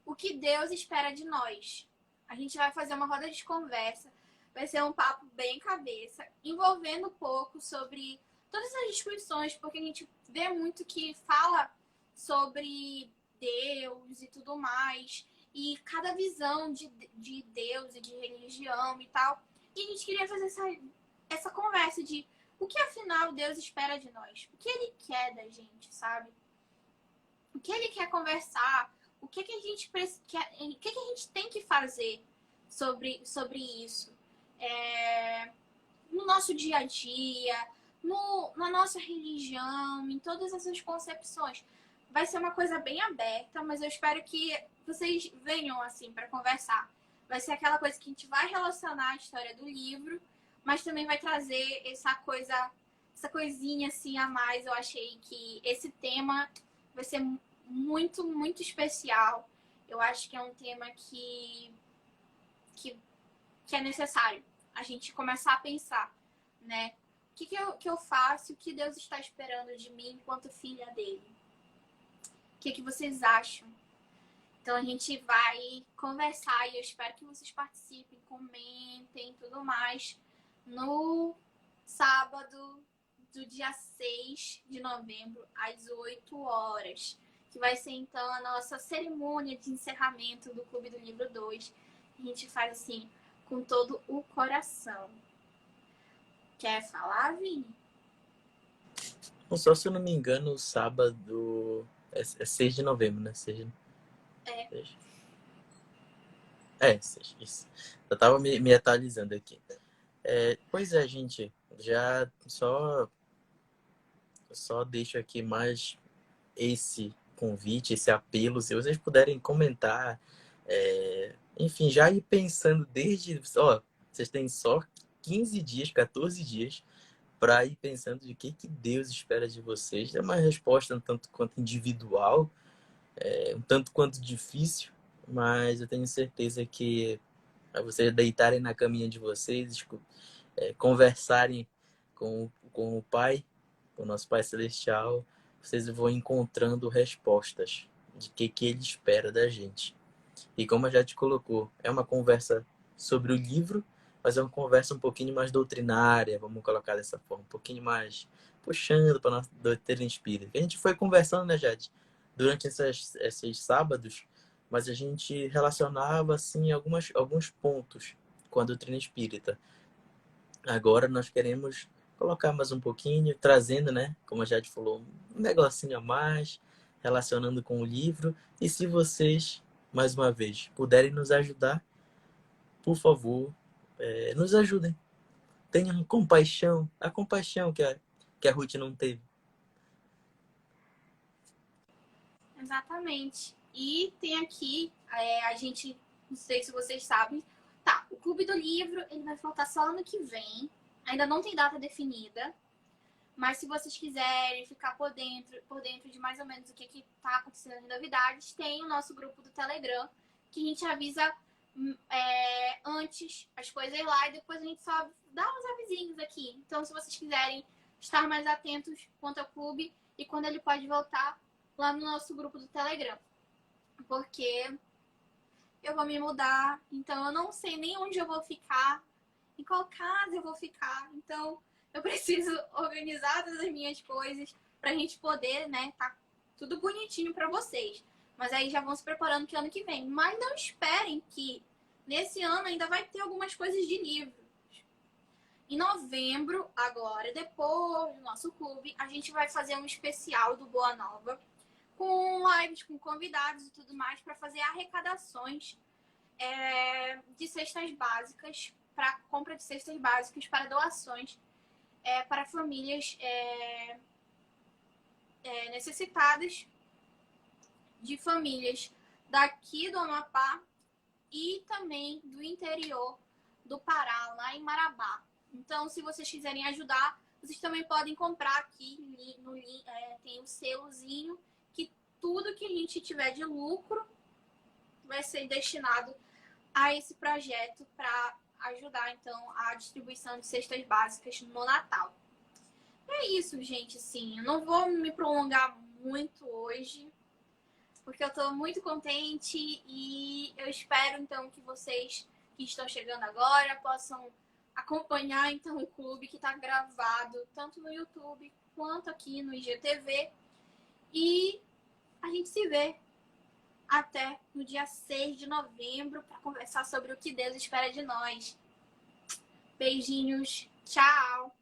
o que Deus espera de nós. A gente vai fazer uma roda de conversa, vai ser um papo bem cabeça, envolvendo um pouco sobre todas as discussões, porque a gente vê muito que fala sobre Deus e tudo mais, e cada visão de Deus e de religião e tal. E a gente queria fazer essa conversa de o que afinal Deus espera de nós? O que Ele quer da gente, sabe? O que Ele quer conversar? O que a gente tem que fazer sobre isso? No nosso dia a dia, na nossa religião, em todas essas concepções. Vai ser uma coisa bem aberta, mas eu espero que vocês venham assim para conversar. Vai ser aquela coisa que a gente vai relacionar a história do livro, mas também vai trazer essa coisinha assim a mais. Eu achei que esse tema vai ser muito, muito especial. Eu acho que é um tema que é necessário a gente começar a pensar, né? O que eu faço? O que Deus está esperando de mim enquanto filha dele? O que vocês acham? Então a gente vai conversar e eu espero que vocês participem, comentem, tudo mais no sábado do dia 6 de novembro, às 8 horas, que vai ser então a nossa cerimônia de encerramento do Clube do Livro 2. A gente faz assim com todo o coração. Quer falar, Vini? Só se eu não me engano, o sábado é 6 de novembro, né? 6 de... isso. Eu tava me atualizando aqui. Pois é, gente, já só deixo aqui mais esse convite, esse apelo, se vocês puderem comentar, enfim, já ir pensando desde, vocês têm só 15 dias, 14 dias para ir pensando de que Deus espera de vocês. É uma resposta um tanto quanto individual, um tanto quanto difícil, mas eu tenho certeza que vocês deitarem na caminha de vocês, conversarem com o Pai, com o nosso Pai Celestial, vocês vão encontrando respostas de que Ele espera da gente. E como a já te colocou, é uma conversa sobre o livro, mas é uma conversa um pouquinho mais doutrinária, vamos colocar dessa forma, um pouquinho mais puxando para a nossa doutrina espírita. A gente foi conversando, né, Jade, durante esses sábados, mas a gente relacionava, assim, alguns pontos com a doutrina espírita. Agora nós queremos colocar mais um pouquinho, trazendo, né, como a Jade falou, um negocinho a mais, relacionando com o livro. E se vocês, mais uma vez, puderem nos ajudar, por favor, nos ajudem. Tenham compaixão, a compaixão que a Ruth não teve. Exatamente. E tem aqui, a gente, não sei se vocês sabem, tá, o Clube do Livro, ele vai voltar só ano que vem. Ainda não tem data definida. Mas se vocês quiserem ficar por dentro de mais ou menos o que tá acontecendo de novidades, tem o nosso grupo do Telegram, que a gente avisa antes as coisas lá e depois a gente só dá uns avisinhos aqui. Então, se vocês quiserem estar mais atentos quanto ao clube e quando ele pode voltar, lá no nosso grupo do Telegram. Porque eu vou me mudar, então eu não sei nem onde eu vou ficar, em qual casa eu vou ficar. Então, eu preciso organizar todas as minhas coisas pra gente poder, né, tá tudo bonitinho pra vocês. Mas aí já vão se preparando que ano que vem. Mas não esperem que nesse ano ainda vai ter algumas coisas de livros. Em novembro, agora, depois do nosso clube, a gente vai fazer um especial do Boa Nova, com lives, com convidados e tudo mais, para fazer arrecadações de cestas básicas, para compra de cestas básicas, para doações para famílias necessitadas, de famílias daqui do Amapá e também do interior do Pará, lá em Marabá. Então, se vocês quiserem ajudar, vocês também podem comprar aqui, tem um selozinho, que tudo que a gente tiver de lucro vai ser destinado a esse projeto para ajudar, então, a distribuição de cestas básicas no Natal. É isso, gente, assim, eu não vou me prolongar muito hoje, porque eu tô muito contente e eu espero, então, que vocês que estão chegando agora possam acompanhar, então, o clube que está gravado tanto no YouTube quanto aqui no IGTV. E a gente se vê até no dia 6 de novembro para conversar sobre o que Deus espera de nós. Beijinhos, tchau!